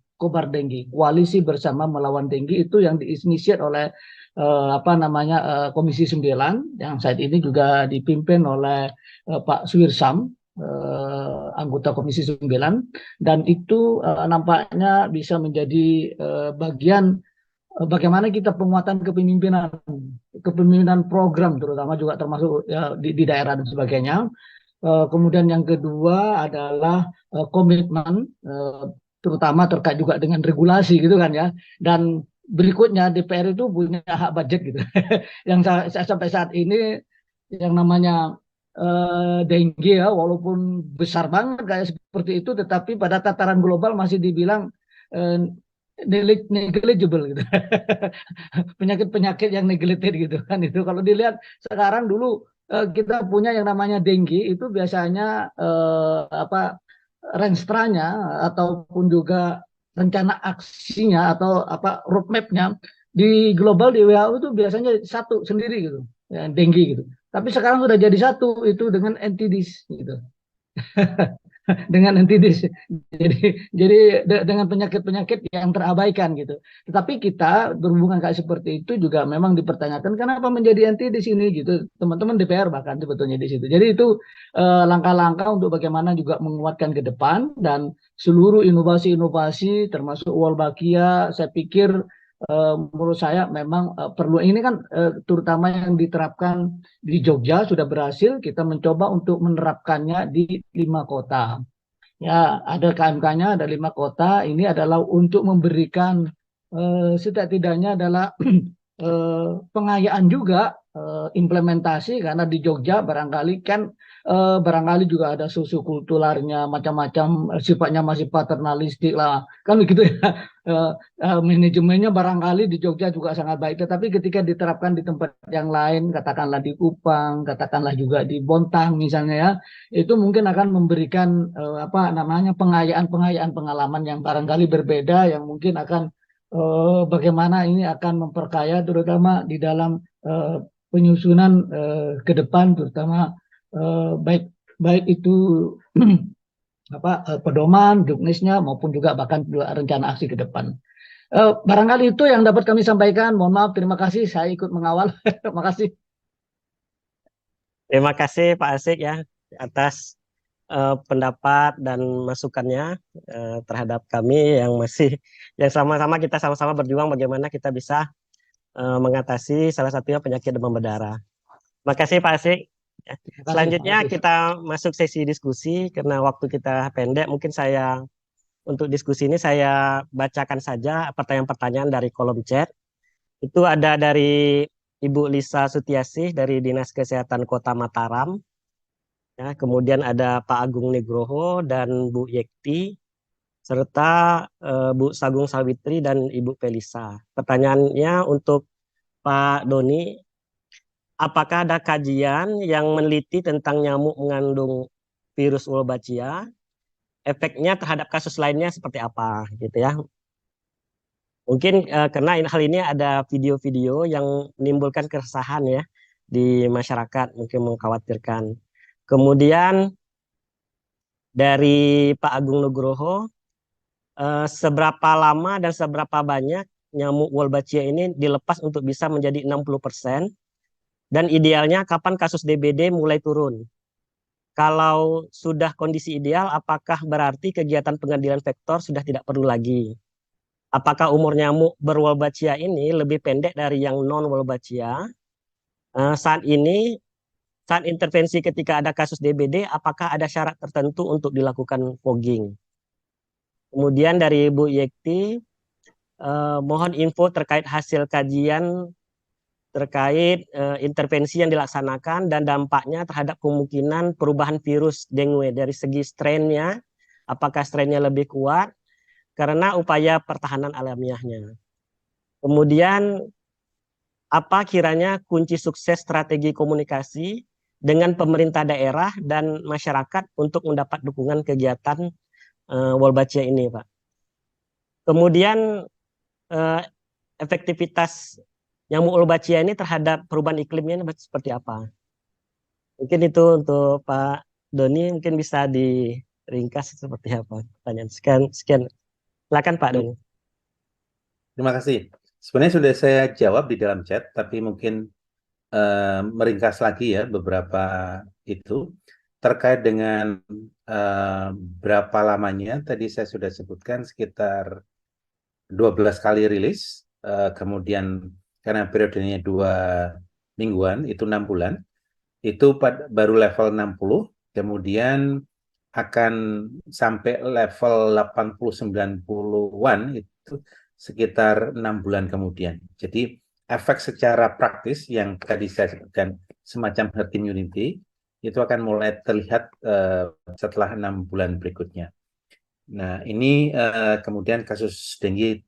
Denggi, Koalisi Bersama Melawan Denggi, itu yang diinisiat oleh Komisi 9 yang saat ini juga dipimpin oleh Pak Suwirsam, anggota Komisi 9, dan itu nampaknya bisa menjadi bagian bagaimana kita penguatan kepemimpinan program terutama juga termasuk ya, di daerah dan sebagainya. Kemudian yang kedua adalah komitmen terutama terkait juga dengan regulasi gitu kan ya. Dan berikutnya DPR itu punya hak budget gitu. Yang sampai saat ini yang namanya dengue ya, walaupun besar banget kayak seperti itu, tetapi pada tataran global masih dibilang negligible gitu. Penyakit-penyakit yang neglected gitu kan, itu kalau dilihat sekarang. Dulu kita punya yang namanya dengue itu biasanya renstranya ataupun juga rencana aksinya atau roadmapnya di global di WHO itu biasanya satu sendiri gitu ya, dengue gitu, tapi sekarang sudah jadi satu itu dengan NTDs gitu. Dengan entitas. Jadi dengan penyakit-penyakit yang terabaikan gitu. Tetapi kita berhubungan kayak seperti itu juga memang dipertanyakan kenapa menjadi anti di sini gitu. Teman-teman DPR bahkan sebetulnya di situ. Jadi itu langkah-langkah untuk bagaimana juga menguatkan ke depan, dan seluruh inovasi-inovasi termasuk Wolbachia saya pikir menurut saya memang perlu. Ini kan terutama yang diterapkan di Jogja sudah berhasil, kita mencoba untuk menerapkannya di 5 kota. Ya, ada KMK-nya, ada 5 kota. Ini adalah untuk memberikan setidak-tidaknya adalah pengayaan juga implementasi, karena di Jogja barangkali kan barangkali juga ada kulturalnya macam-macam, sifatnya masih paternalistik lah kan begitu ya. Manajemennya barangkali di Jogja juga sangat baik, tetapi ketika diterapkan di tempat yang lain, katakanlah di Kupang, katakanlah juga di Bontang misalnya ya, itu mungkin akan memberikan pengayaan pengalaman yang barangkali berbeda, yang mungkin akan bagaimana ini akan memperkaya terutama di dalam penyusunan ke depan, terutama baik itu pedoman, juknisnya maupun juga bahkan rencana aksi ke depan. Barangkali itu yang dapat kami sampaikan. Mohon maaf, terima kasih saya ikut mengawal. Terima kasih. Terima kasih Pak Asik ya atas pendapat dan masukannya terhadap kami yang sama-sama kita sama-sama berjuang bagaimana kita bisa mengatasi salah satunya penyakit demam berdarah. Terima kasih Pak Asik. Selanjutnya kita masuk sesi diskusi karena waktu kita pendek. Mungkin untuk diskusi ini saya bacakan saja pertanyaan-pertanyaan dari kolom chat. Itu ada dari Ibu Lisa Sutiasih dari Dinas Kesehatan Kota Mataram. Ya, kemudian ada Pak Agung Nugroho dan Bu Yekti, serta Bu Sagung Sawitri dan Ibu Felisa. Pertanyaannya untuk Pak Doni, apakah ada kajian yang meneliti tentang nyamuk mengandung virus Wolbachia, efeknya terhadap kasus lainnya seperti apa, gitu ya? Mungkin karena hal ini ada video-video yang menimbulkan keresahan ya di masyarakat, mungkin mengkhawatirkan. Kemudian dari Pak Agung Nugroho, seberapa lama dan seberapa banyak nyamuk Wolbachia ini dilepas untuk bisa menjadi 60%? Dan idealnya kapan kasus DBD mulai turun? kalau sudah kondisi ideal, apakah berarti kegiatan pengadilan vektor sudah tidak perlu lagi? Apakah umur nyamuk berwolbachia ini lebih pendek dari yang non wolbachia? Saat ini, saat intervensi ketika ada kasus DBD, apakah ada syarat tertentu untuk dilakukan fogging? Kemudian dari Bu Yekti, mohon info terkait hasil kajian terkait intervensi yang dilaksanakan dan dampaknya terhadap kemungkinan perubahan virus dengue dari segi strainnya, apakah strainnya lebih kuat karena upaya pertahanan alamiahnya. Kemudian apa kiranya kunci sukses strategi komunikasi dengan pemerintah daerah dan masyarakat untuk mendapat dukungan kegiatan Wolbachia ini, Pak. Kemudian efektivitas nyamuk Wolbachia ini terhadap perubahan iklimnya ini seperti apa? Mungkin itu untuk Pak Doni, mungkin bisa diringkas seperti apa pertanyaan. Sekian. Silakan Pak Doni. Terima kasih. Sebenarnya sudah saya jawab di dalam chat, tapi mungkin meringkas lagi ya beberapa itu terkait dengan berapa lamanya. Tadi saya sudah sebutkan sekitar 12 kali rilis, kemudian karena periodenya 2 mingguan, itu 6 bulan, itu baru level 60, kemudian akan sampai level 80-90-an itu sekitar 6 bulan kemudian. Jadi efek secara praktis yang tadi saya sebutkan semacam herd immunity itu akan mulai terlihat setelah 6 bulan berikutnya. Nah, ini kemudian kasus dengue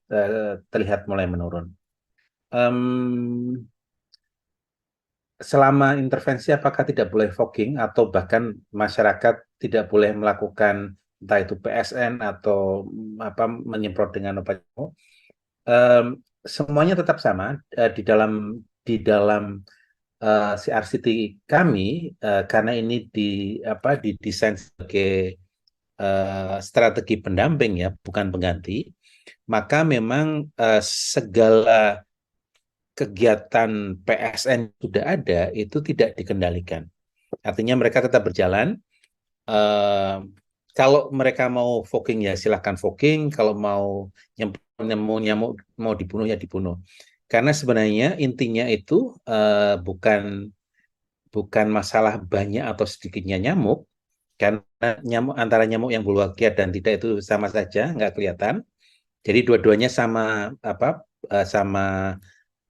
terlihat mulai menurun. Selama intervensi apakah tidak boleh fogging atau bahkan masyarakat tidak boleh melakukan entah itu PSN atau menyemprot dengan obat nyamuk? Semuanya tetap sama di dalam CRCT kami karena ini didesain sebagai strategi pendamping ya, bukan pengganti, maka memang segala kegiatan PSN sudah ada itu tidak dikendalikan. Artinya mereka tetap berjalan. Kalau mereka mau fogging ya silahkan fogging. Kalau mau nyamuk mau dibunuh ya dibunuh. Karena sebenarnya intinya itu bukan masalah banyak atau sedikitnya nyamuk. Karena antara nyamuk yang berwolbachia dan tidak itu sama saja, nggak kelihatan. Jadi dua-duanya sama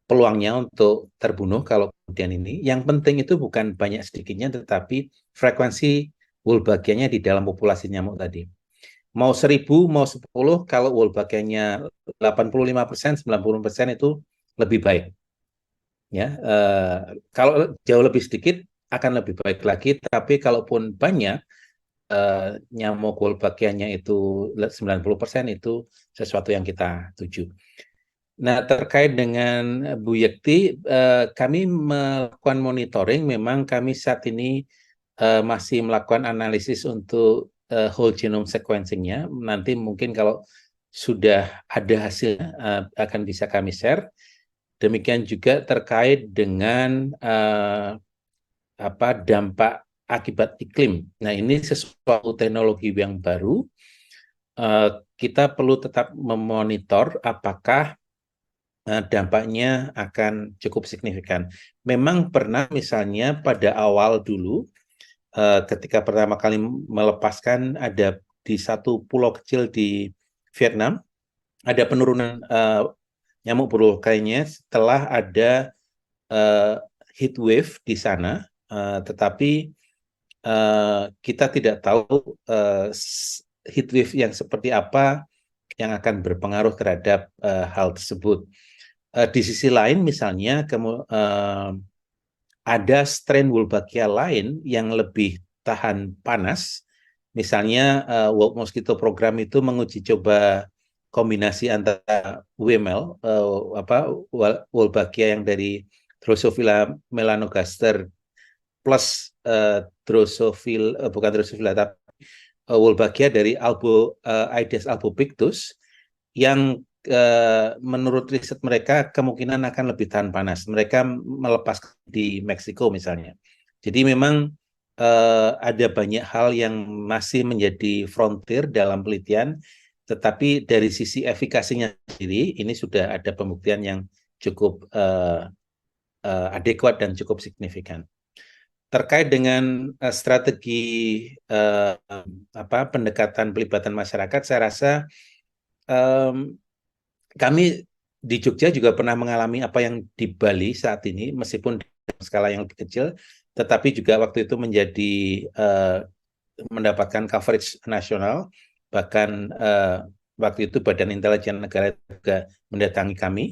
peluangnya untuk terbunuh kalau kemudian ini. Yang penting itu bukan banyak sedikitnya, tetapi frekuensi wolbachianya di dalam populasi nyamuk tadi. Mau 1000, mau 10, kalau wolbachianya 85%, 90% itu lebih baik. Ya, kalau jauh lebih sedikit akan lebih baik lagi, tapi kalaupun banyak nyamuk wolbachianya itu 90% itu sesuatu yang kita tuju. Nah, terkait dengan Bu Yekti, kami melakukan monitoring. Memang kami saat ini masih melakukan analisis untuk whole genome sequencing-nya. Nanti mungkin kalau sudah ada hasilnya akan bisa kami share. Demikian juga terkait dengan dampak akibat iklim. Nah, ini sesuatu teknologi yang baru. Kita perlu tetap memonitor apakah dampaknya akan cukup signifikan. Memang pernah misalnya pada awal dulu, ketika pertama kali melepaskan ada di satu pulau kecil di Vietnam, ada penurunan nyamuk berwolbachia setelah ada heat wave di sana, tetapi kita tidak tahu heat wave yang seperti apa yang akan berpengaruh terhadap hal tersebut. Di sisi lain misalnya ada strain Wolbachia lain yang lebih tahan panas. Misalnya World Mosquito Program itu menguji coba kombinasi antara WML Wolbachia yang dari Drosophila melanogaster plus Wolbachia dari Aedes albopictus yang menurut riset mereka kemungkinan akan lebih tahan panas. Mereka melepaskan di Meksiko misalnya. Jadi memang ada banyak hal yang masih menjadi frontier dalam penelitian, tetapi dari sisi efikasinya sendiri ini sudah ada pembuktian yang cukup adekuat dan cukup signifikan. Terkait dengan strategi pendekatan pelibatan masyarakat, saya rasa kami di Jogja juga pernah mengalami apa yang di Bali saat ini, meskipun dalam skala yang lebih kecil, tetapi juga waktu itu menjadi mendapatkan coverage nasional, bahkan waktu itu Badan Intelijen Negara juga mendatangi kami,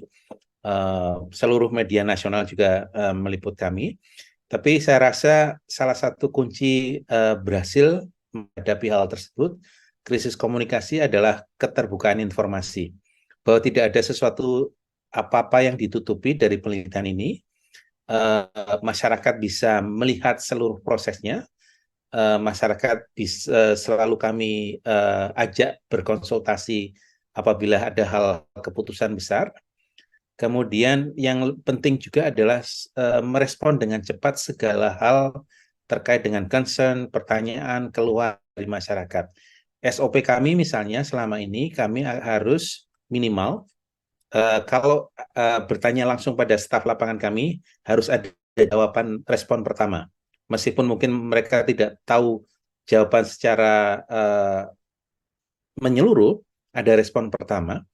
seluruh media nasional juga meliput kami. Tapi saya rasa salah satu kunci berhasil menghadapi hal tersebut, krisis komunikasi, adalah keterbukaan informasi. Bahwa tidak ada sesuatu apa-apa yang ditutupi dari penelitian ini, masyarakat bisa melihat seluruh prosesnya, masyarakat bisa selalu kami ajak berkonsultasi apabila ada hal keputusan besar. Kemudian yang penting juga adalah merespon dengan cepat segala hal terkait dengan concern, pertanyaan, keluhan dari masyarakat. SOP kami misalnya selama ini kami harus minimal kalau bertanya langsung pada staf lapangan kami harus ada jawaban respon pertama. Meskipun mungkin mereka tidak tahu jawaban secara menyeluruh, ada respon pertama,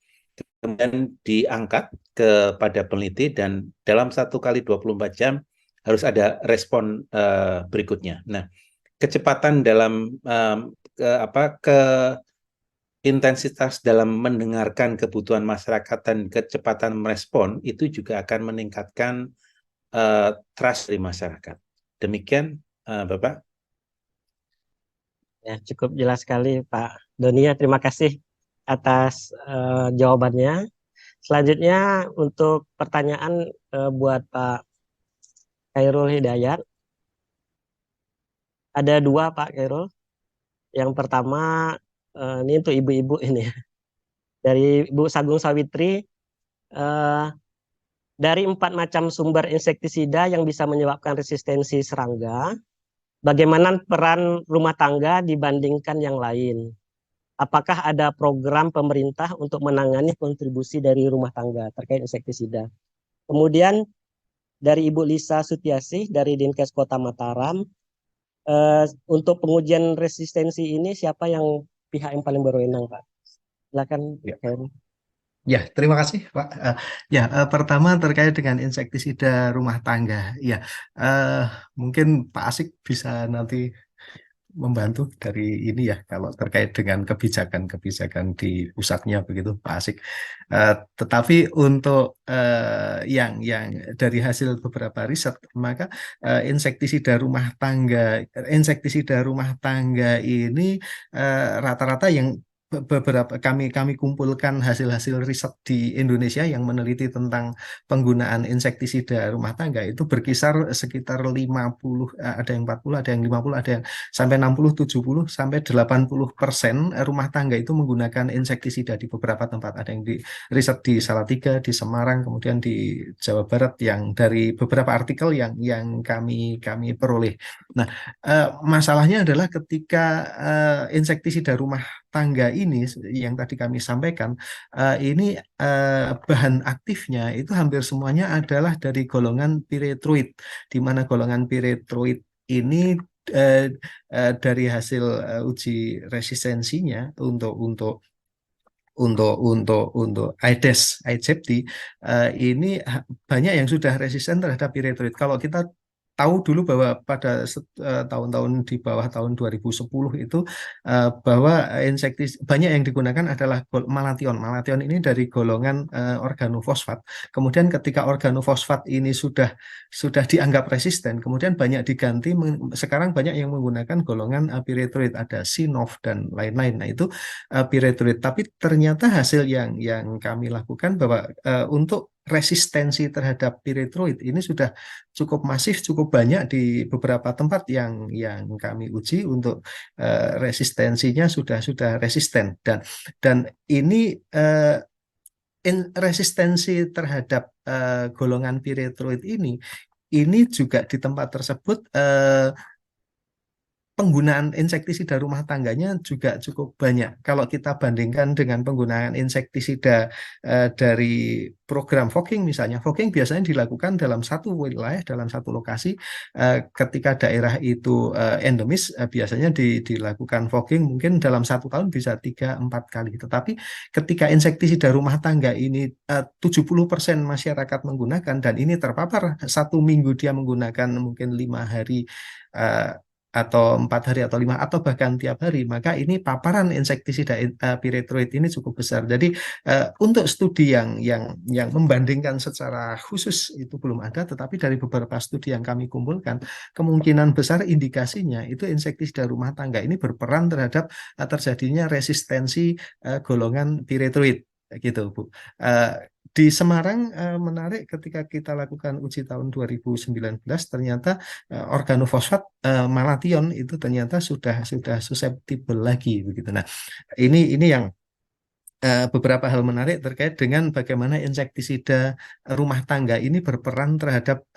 kemudian diangkat kepada peneliti dan dalam 1 kali 24 jam harus ada respon berikutnya. Nah, kecepatan dalam intensitas dalam mendengarkan kebutuhan masyarakat dan kecepatan merespon itu juga akan meningkatkan trust dari masyarakat. Demikian, Bapak. Ya, cukup jelas sekali Pak Doni. Terima kasih atas jawabannya. Selanjutnya untuk pertanyaan buat Pak Khairul Hidayat. Ada 2 Pak Khairul. Yang pertama ini untuk ibu-ibu ini ya. Dari Ibu Sagung Sawitri, dari 4 macam sumber insektisida yang bisa menyebabkan resistensi serangga, bagaimana peran rumah tangga dibandingkan yang lain? Apakah ada program pemerintah untuk menangani kontribusi dari rumah tangga terkait insektisida? Kemudian dari Ibu Lisa Sutiasih dari Dinkes Kota Mataram, untuk pengujian resistensi ini siapa yang pihak yang paling berwenang, Pak? Silakan. Ya, terima kasih, Pak. Pertama terkait dengan insektisida rumah tangga. Ya, mungkin Pak Asik bisa nanti membantu dari ini ya, kalau terkait dengan kebijakan-kebijakan di pusatnya begitu, Pak Asik. Tetapi untuk yang dari hasil beberapa riset, maka insektisida rumah tangga ini rata-rata yang beberapa kami kumpulkan hasil-hasil riset di Indonesia yang meneliti tentang penggunaan insektisida rumah tangga itu berkisar sekitar 50, ada yang 40, ada yang 50, ada yang sampai 60, 70, sampai 80% rumah tangga itu menggunakan insektisida di beberapa tempat. Ada yang di riset di Salatiga, di Semarang, kemudian di Jawa Barat, yang dari beberapa artikel yang kami peroleh. Nah, masalahnya adalah ketika insektisida rumah tangga ini yang tadi kami sampaikan, ini bahan aktifnya itu hampir semuanya adalah dari golongan pyrethroid, di mana golongan pyrethroid ini dari hasil uji resistensinya untuk Aedes aegypti ini banyak yang sudah resisten terhadap pyrethroid. Kalau kita tahu dulu bahwa pada tahun-tahun di bawah tahun 2010 itu bahwa banyak yang digunakan adalah malathion. Malathion ini dari golongan organofosfat. Kemudian ketika organofosfat ini sudah dianggap resisten, kemudian banyak diganti. Sekarang banyak yang menggunakan golongan pyrethroid, ada Sinov dan lain-lain. Nah, itu pyrethroid. Tapi ternyata hasil yang kami lakukan bahwa untuk resistensi terhadap pyrethroid ini sudah cukup masif, cukup banyak di beberapa tempat yang kami uji untuk resistensinya sudah resisten, dan ini resistensi terhadap golongan pyrethroid ini juga di tempat tersebut penggunaan insektisida rumah tangganya juga cukup banyak. Kalau kita bandingkan dengan penggunaan insektisida dari program fogging misalnya, fogging biasanya dilakukan dalam satu wilayah, dalam satu lokasi. Ketika daerah itu endemis, biasanya dilakukan fogging mungkin dalam 1 tahun bisa 3-4 kali. Tetapi ketika insektisida rumah tangga ini 70% masyarakat menggunakan dan ini terpapar 1 minggu dia menggunakan mungkin 5 hari atau 4 hari atau 5 atau bahkan tiap hari, maka ini paparan insektisida pyrethroid ini cukup besar. Jadi untuk studi yang membandingkan secara khusus itu belum ada, tetapi dari beberapa studi yang kami kumpulkan, kemungkinan besar indikasinya itu insektisida rumah tangga ini berperan terhadap terjadinya resistensi golongan pyrethroid gitu, Bu. Di Semarang menarik ketika kita lakukan uji tahun 2019 ternyata organofosfat malation itu ternyata sudah susceptible lagi begitu. Nah, ini yang beberapa hal menarik terkait dengan bagaimana insektisida rumah tangga ini berperan terhadap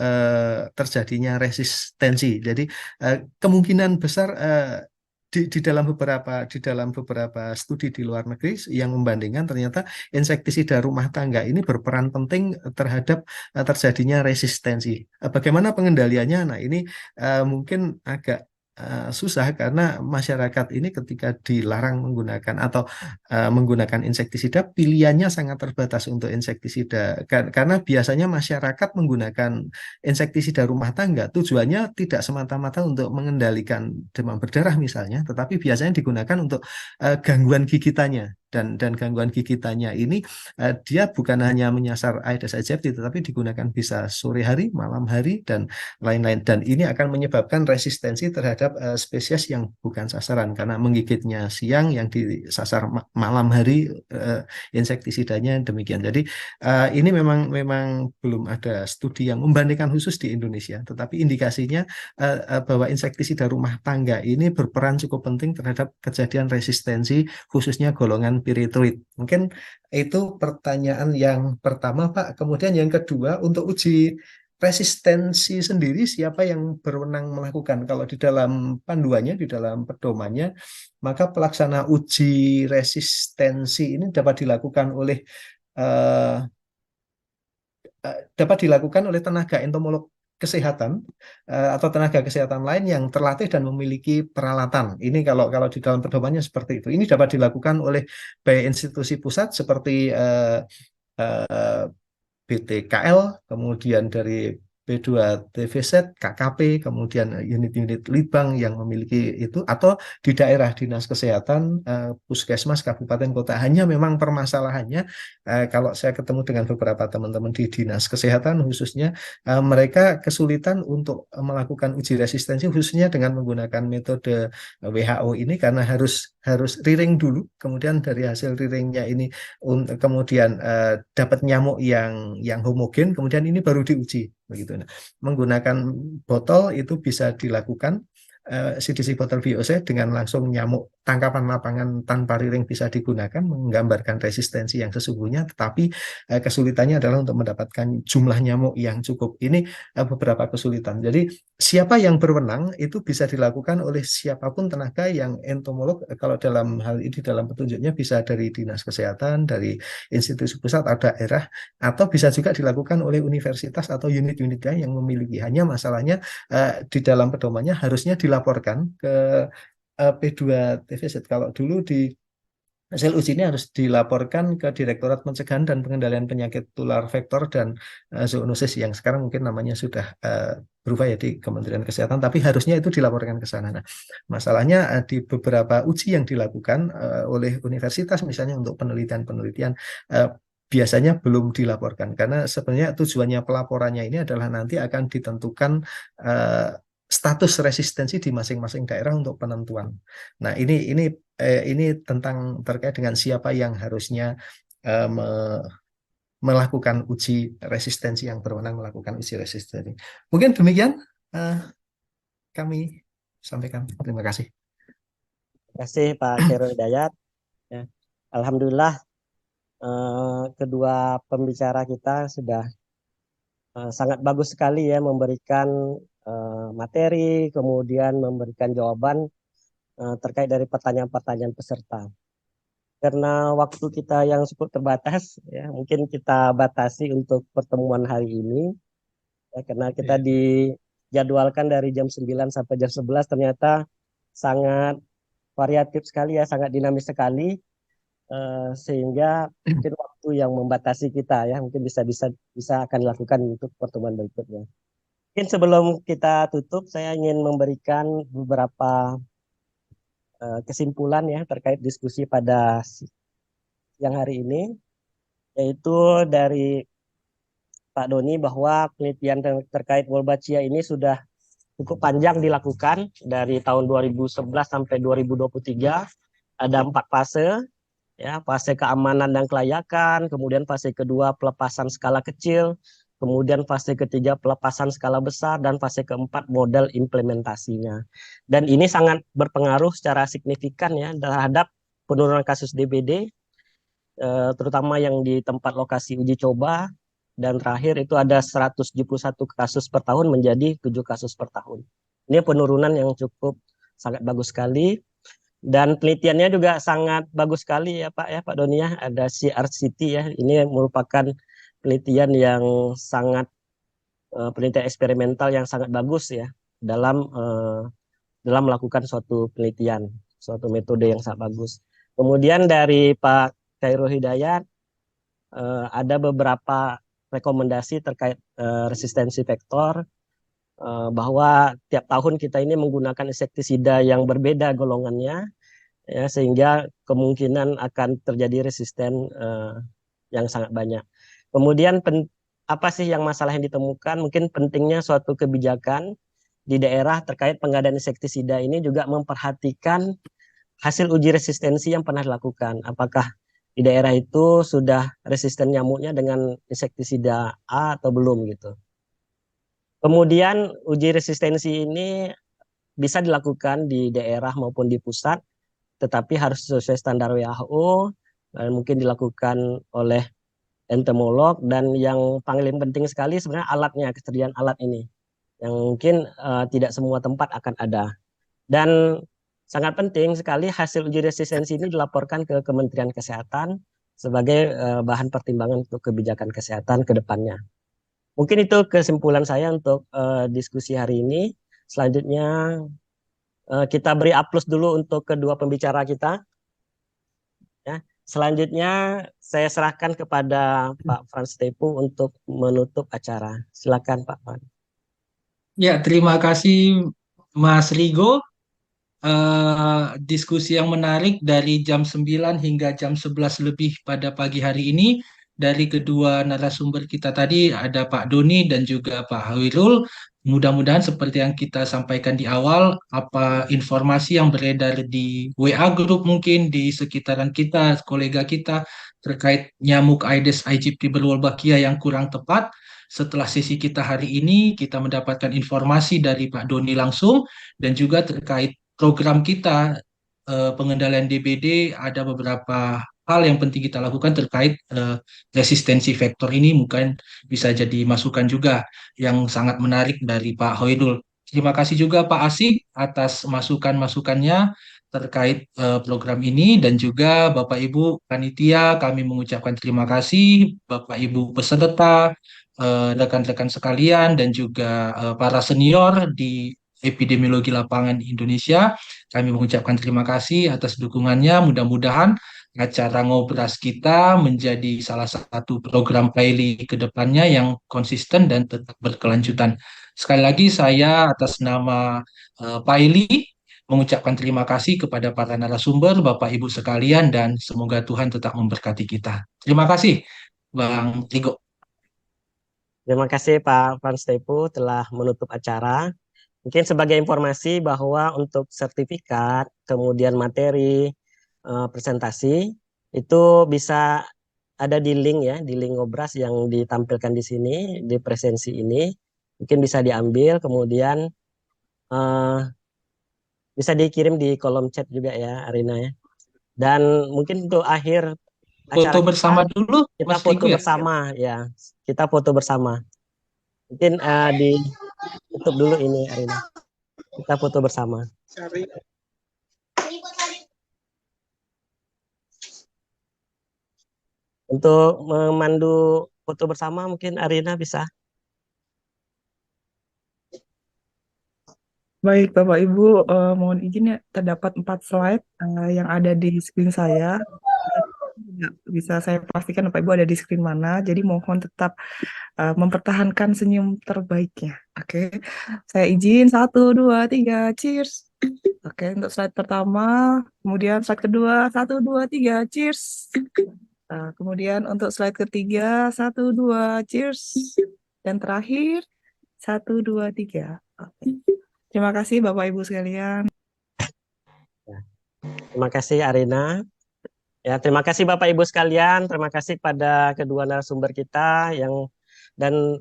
terjadinya resistensi. Jadi kemungkinan besar di dalam beberapa studi di luar negeri yang membandingkan ternyata insektisida rumah tangga ini berperan penting terhadap terjadinya resistensi. Bagaimana pengendaliannya? Nah, ini mungkin agak susah karena masyarakat ini ketika dilarang menggunakan atau menggunakan insektisida, pilihannya sangat terbatas untuk insektisida karena biasanya masyarakat menggunakan insektisida rumah tangga tujuannya tidak semata-mata untuk mengendalikan demam berdarah misalnya, tetapi biasanya digunakan untuk gangguan gigitannya. Dan gangguan gigitannya ini dia bukan hanya menyasar Aedes aegypti, tetapi digunakan bisa sore hari, malam hari, dan lain-lain. Dan ini akan menyebabkan resistensi terhadap spesies yang bukan sasaran karena menggigitnya siang, yang disasar malam hari insektisidanya demikian. Jadi ini memang belum ada studi yang membandingkan khusus di Indonesia, tetapi indikasinya bahwa insektisida rumah tangga ini berperan cukup penting terhadap kejadian resistensi khususnya golongan pyrethroid. Mungkin itu pertanyaan yang pertama, Pak. Kemudian yang kedua, untuk uji resistensi sendiri siapa yang berwenang melakukan? Kalau di dalam panduannya, di dalam pedomannya, maka pelaksana uji resistensi ini dapat dilakukan oleh tenaga entomolog kesehatan atau tenaga kesehatan lain yang terlatih dan memiliki peralatan. Ini kalau di dalam pedomannya seperti itu. Ini dapat dilakukan oleh baik institusi pusat seperti BTKL, kemudian dari P2TVZ, KKP, kemudian unit-unit Litbang yang memiliki itu, atau di daerah dinas kesehatan, puskesmas, kabupaten, kota. Hanya memang permasalahannya, kalau saya ketemu dengan beberapa teman-teman di dinas kesehatan khususnya, mereka kesulitan untuk melakukan uji resistensi khususnya dengan menggunakan metode WHO ini karena harus riring dulu, kemudian dari hasil riringnya ini kemudian dapat nyamuk yang homogen, kemudian ini baru diuji begitu. Nah, menggunakan botol itu bisa dilakukan CDC botol VOC dengan langsung nyamuk tangkapan lapangan tanpa riring bisa digunakan menggambarkan resistensi yang sesungguhnya, tetapi kesulitannya adalah untuk mendapatkan jumlah nyamuk yang cukup. Ini beberapa kesulitan. Jadi siapa yang berwenang itu bisa dilakukan oleh siapapun tenaga yang entomolog. Kalau dalam hal ini dalam petunjuknya bisa dari dinas kesehatan, dari institusi pusat atau daerah, atau bisa juga dilakukan oleh universitas atau unit-unitnya yang memiliki. Hanya masalahnya di dalam pedomannya harusnya dilaporkan ke P2TVZ. Kalau dulu di hasil uji ini harus dilaporkan ke Direktorat Pencegahan dan Pengendalian Penyakit Tular Vektor dan Zoonosis yang sekarang mungkin namanya sudah berubah ya di Kementerian Kesehatan, tapi harusnya itu dilaporkan ke sana. Nah, masalahnya di beberapa uji yang dilakukan oleh universitas misalnya untuk penelitian-penelitian biasanya belum dilaporkan karena sebenarnya tujuannya pelaporannya ini adalah nanti akan ditentukan status resistensi di masing-masing daerah untuk penentuan. Nah, ini tentang terkait dengan siapa yang harusnya melakukan uji resistensi, yang berwenang melakukan uji resistensi. Mungkin demikian kami sampaikan. Terima kasih. Terima kasih Pak Khairul Hidayat. Ya. Alhamdulillah kedua pembicara kita sudah sangat bagus sekali ya memberikan materi, kemudian memberikan jawaban terkait dari pertanyaan-pertanyaan peserta. Karena waktu kita yang cukup terbatas, ya mungkin kita batasi untuk pertemuan hari ini, ya, karena kita dijadwalkan dari jam 9 sampai jam 11, ternyata sangat variatif sekali ya, sangat dinamis sekali, sehingga mungkin waktu yang membatasi kita ya, mungkin bisa akan dilakukan untuk pertemuan berikutnya. Mungkin sebelum kita tutup, saya ingin memberikan beberapa kesimpulan ya terkait diskusi pada siang hari ini, yaitu dari Pak Doni bahwa penelitian terkait Wolbachia ini sudah cukup panjang dilakukan dari tahun 2011 sampai 2023. Ada 4 fase, ya, fase keamanan dan kelayakan, kemudian fase kedua pelepasan skala kecil, kemudian fase ketiga pelepasan skala besar, dan fase keempat model implementasinya. Dan ini sangat berpengaruh secara signifikan ya terhadap penurunan kasus DBD, terutama yang di tempat lokasi uji coba, dan terakhir itu ada 171 kasus per tahun menjadi 7 kasus per tahun. Ini penurunan yang cukup sangat bagus sekali, dan penelitiannya juga sangat bagus sekali ya Pak Doni ya. Ada CRCT ya, ini merupakan penelitian yang sangat penelitian eksperimental yang sangat bagus ya dalam melakukan suatu penelitian, suatu metode yang sangat bagus. Kemudian dari Pak Khairul Hidayat ada beberapa rekomendasi terkait resistensi vektor, bahwa tiap tahun kita ini menggunakan insektisida yang berbeda golongannya, ya, sehingga kemungkinan akan terjadi resisten yang sangat banyak. Kemudian apa sih yang masalah yang ditemukan? Mungkin pentingnya suatu kebijakan di daerah terkait pengadaan insektisida ini juga memperhatikan hasil uji resistensi yang pernah dilakukan. Apakah di daerah itu sudah resisten nyamuknya dengan insektisida A atau belum gitu. Kemudian uji resistensi ini bisa dilakukan di daerah maupun di pusat, tetapi harus sesuai standar WHO, dan mungkin dilakukan oleh entomolog, dan yang paling penting sekali sebenarnya alatnya, ketersediaan alat ini, yang mungkin tidak semua tempat akan ada. Dan sangat penting sekali hasil uji resistensi ini dilaporkan ke Kementerian Kesehatan sebagai bahan pertimbangan untuk kebijakan kesehatan ke depannya. Mungkin itu kesimpulan saya untuk diskusi hari ini. Selanjutnya kita beri aplaus dulu untuk kedua pembicara kita. Ya. Selanjutnya saya serahkan kepada Pak Frans Tepu untuk menutup acara. Silakan Pak Frans. Ya, terima kasih Mas Rigo. Diskusi yang menarik dari jam 9 hingga jam 11 lebih pada pagi hari ini. Dari kedua narasumber kita tadi ada Pak Doni dan juga Pak Hawirul. Mudah-mudahan seperti yang kita sampaikan di awal, apa informasi yang beredar di WA group mungkin di sekitaran kita, kolega kita terkait nyamuk Aedes aegypti berwolbachia yang kurang tepat. Setelah sesi kita hari ini, kita mendapatkan informasi dari Pak Doni langsung, dan juga terkait program kita pengendalian DBD, ada beberapa hal yang penting kita lakukan terkait resistensi vektor ini, mungkin bisa jadi masukan juga yang sangat menarik dari Pak Hoidul. Terima kasih juga Pak Asik atas masukan-masukannya terkait program ini, dan juga Bapak Ibu panitia, kami mengucapkan terima kasih, Bapak Ibu peserta, rekan-rekan sekalian, dan juga para senior di epidemiologi lapangan Indonesia. Kami mengucapkan terima kasih atas dukungannya. Mudah-mudahan acara Ngobras kita menjadi salah satu program PAILI ke depannya yang konsisten dan tetap berkelanjutan. Sekali lagi saya atas nama PAILI mengucapkan terima kasih kepada para narasumber, Bapak Ibu sekalian, dan semoga Tuhan tetap memberkati kita. Terima kasih, Bang Tigo. Terima kasih Pak Frans Tepu telah menutup acara. Mungkin sebagai informasi bahwa untuk sertifikat, kemudian materi, presentasi, itu bisa ada di link ya, di link Ngobras yang ditampilkan di sini, di presensi ini. Mungkin bisa diambil, kemudian bisa dikirim di kolom chat juga ya, Arina ya. Dan mungkin untuk akhir acara Foto bersama dulu, kita Mas foto Tigo ya? bersama ya, kita foto bersama. Mungkin di Tutup dulu ini Arina. Kita foto bersama. Untuk memandu foto bersama mungkin Arina bisa. Baik, Bapak Ibu, mohon izin ya, terdapat 4 slide yang ada di screen saya. Nggak bisa saya pastikan Bapak Ibu ada di screen mana, jadi mohon tetap mempertahankan senyum terbaiknya. Oke, saya izin 1, 2, 3, cheers. Oke, untuk slide pertama, kemudian slide kedua, 1, 2, 3, cheers. Kemudian untuk slide ketiga, 1, 2, cheers. Dan terakhir, 1, 2, 3. Oke. Terima kasih Bapak Ibu sekalian. Terima kasih Arina. Ya, terima kasih Bapak Ibu sekalian. Terima kasih pada kedua narasumber kita dan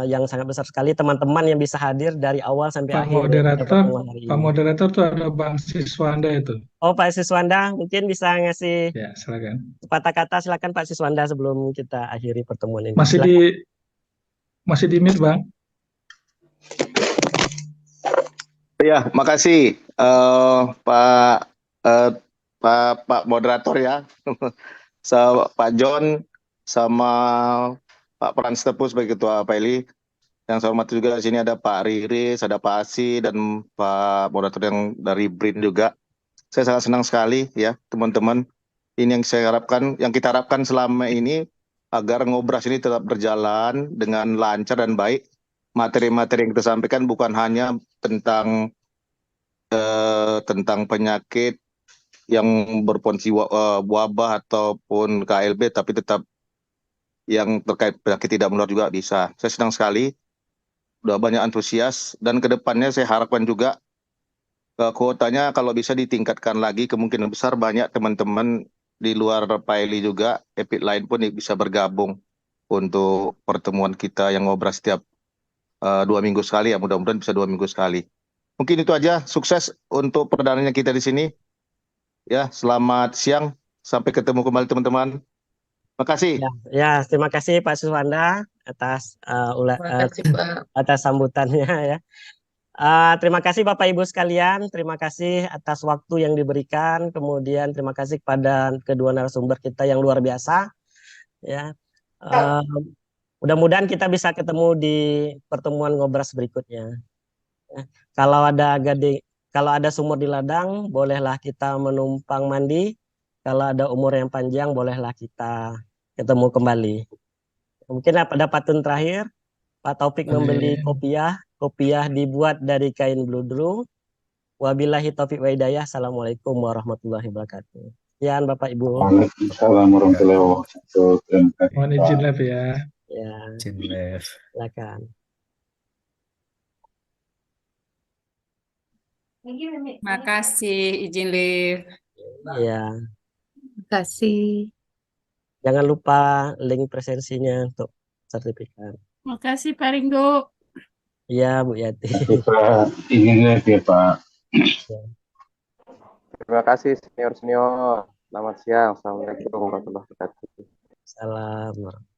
yang sangat besar sekali teman-teman yang bisa hadir dari awal sampai Pak akhir pada Moderator, pertemuan hari Pak ini. Moderator tuh ada Bang Siswanda itu. Oh, Pak Siswanda, mungkin bisa ngasih Ya, silakan. sepatah kata, silakan Pak Siswanda sebelum kita akhiri pertemuan ini. Masih Silakan. di mute, Bang. Ya, makasih Pak eh, Pak Moderator ya, Pak John sama Pak Frans Tepus sebagai Ketua PAILI. Yang saya hormati juga di sini ada Pak Riris, ada Pak Asi dan Pak Moderator yang dari BRIN juga. Saya sangat senang sekali ya teman-teman. Ini yang saya harapkan, yang kita harapkan selama ini agar ngobras ini tetap berjalan dengan lancar dan baik. Materi-materi yang kita sampaikan bukan hanya tentang penyakit yang berpotensi wabah ataupun KLB, tapi tetap yang terkait penyakit tidak menular juga bisa. Saya senang sekali, udah banyak antusias, dan kedepannya saya harapkan juga kuotanya kalau bisa ditingkatkan lagi, kemungkinan besar banyak teman-teman di luar PAILI juga, EPID lain pun bisa bergabung untuk pertemuan kita yang ngobrol setiap 2 minggu sekali ya, mudah-mudahan bisa 2 minggu sekali. Mungkin itu aja, sukses untuk perdananya kita di sini. Ya, selamat siang, sampai ketemu kembali teman-teman. Makasih. Ya, terima kasih Pak Siswanda atas Terima kasih, Pak. atas sambutannya ya. Terima kasih Bapak Ibu sekalian, terima kasih atas waktu yang diberikan, kemudian terima kasih kepada kedua narasumber kita yang luar biasa. Ya, mudah-mudahan kita bisa ketemu di pertemuan ngobras berikutnya. Ya, kalau ada sumur di ladang, bolehlah kita menumpang mandi. Kalau ada umur yang panjang, bolehlah kita ketemu kembali. Mungkin ada pantun terakhir. Pak Taufik membeli kopiah dibuat dari kain bludru. Wabillahi taufiq wa hidayah. Assalamualaikum warahmatullahi wabarakatuh. Sekian Bapak Ibu. Waalaikumsalam warahmatullahi wabarakatuh. Terima kasih, Mohon Pak. izin live ya. Ya, Izin live. silakan. Makasih, izin live. Ya, Makasih. jangan lupa link presensinya untuk sertifikat. Makasih, Pak Ringo. Iya, Bu Yati. Kita ingin live ya, Pak. Terima kasih senior-senior. Selamat siang. Assalamualaikum warahmatullahi wabarakatuh. Salam.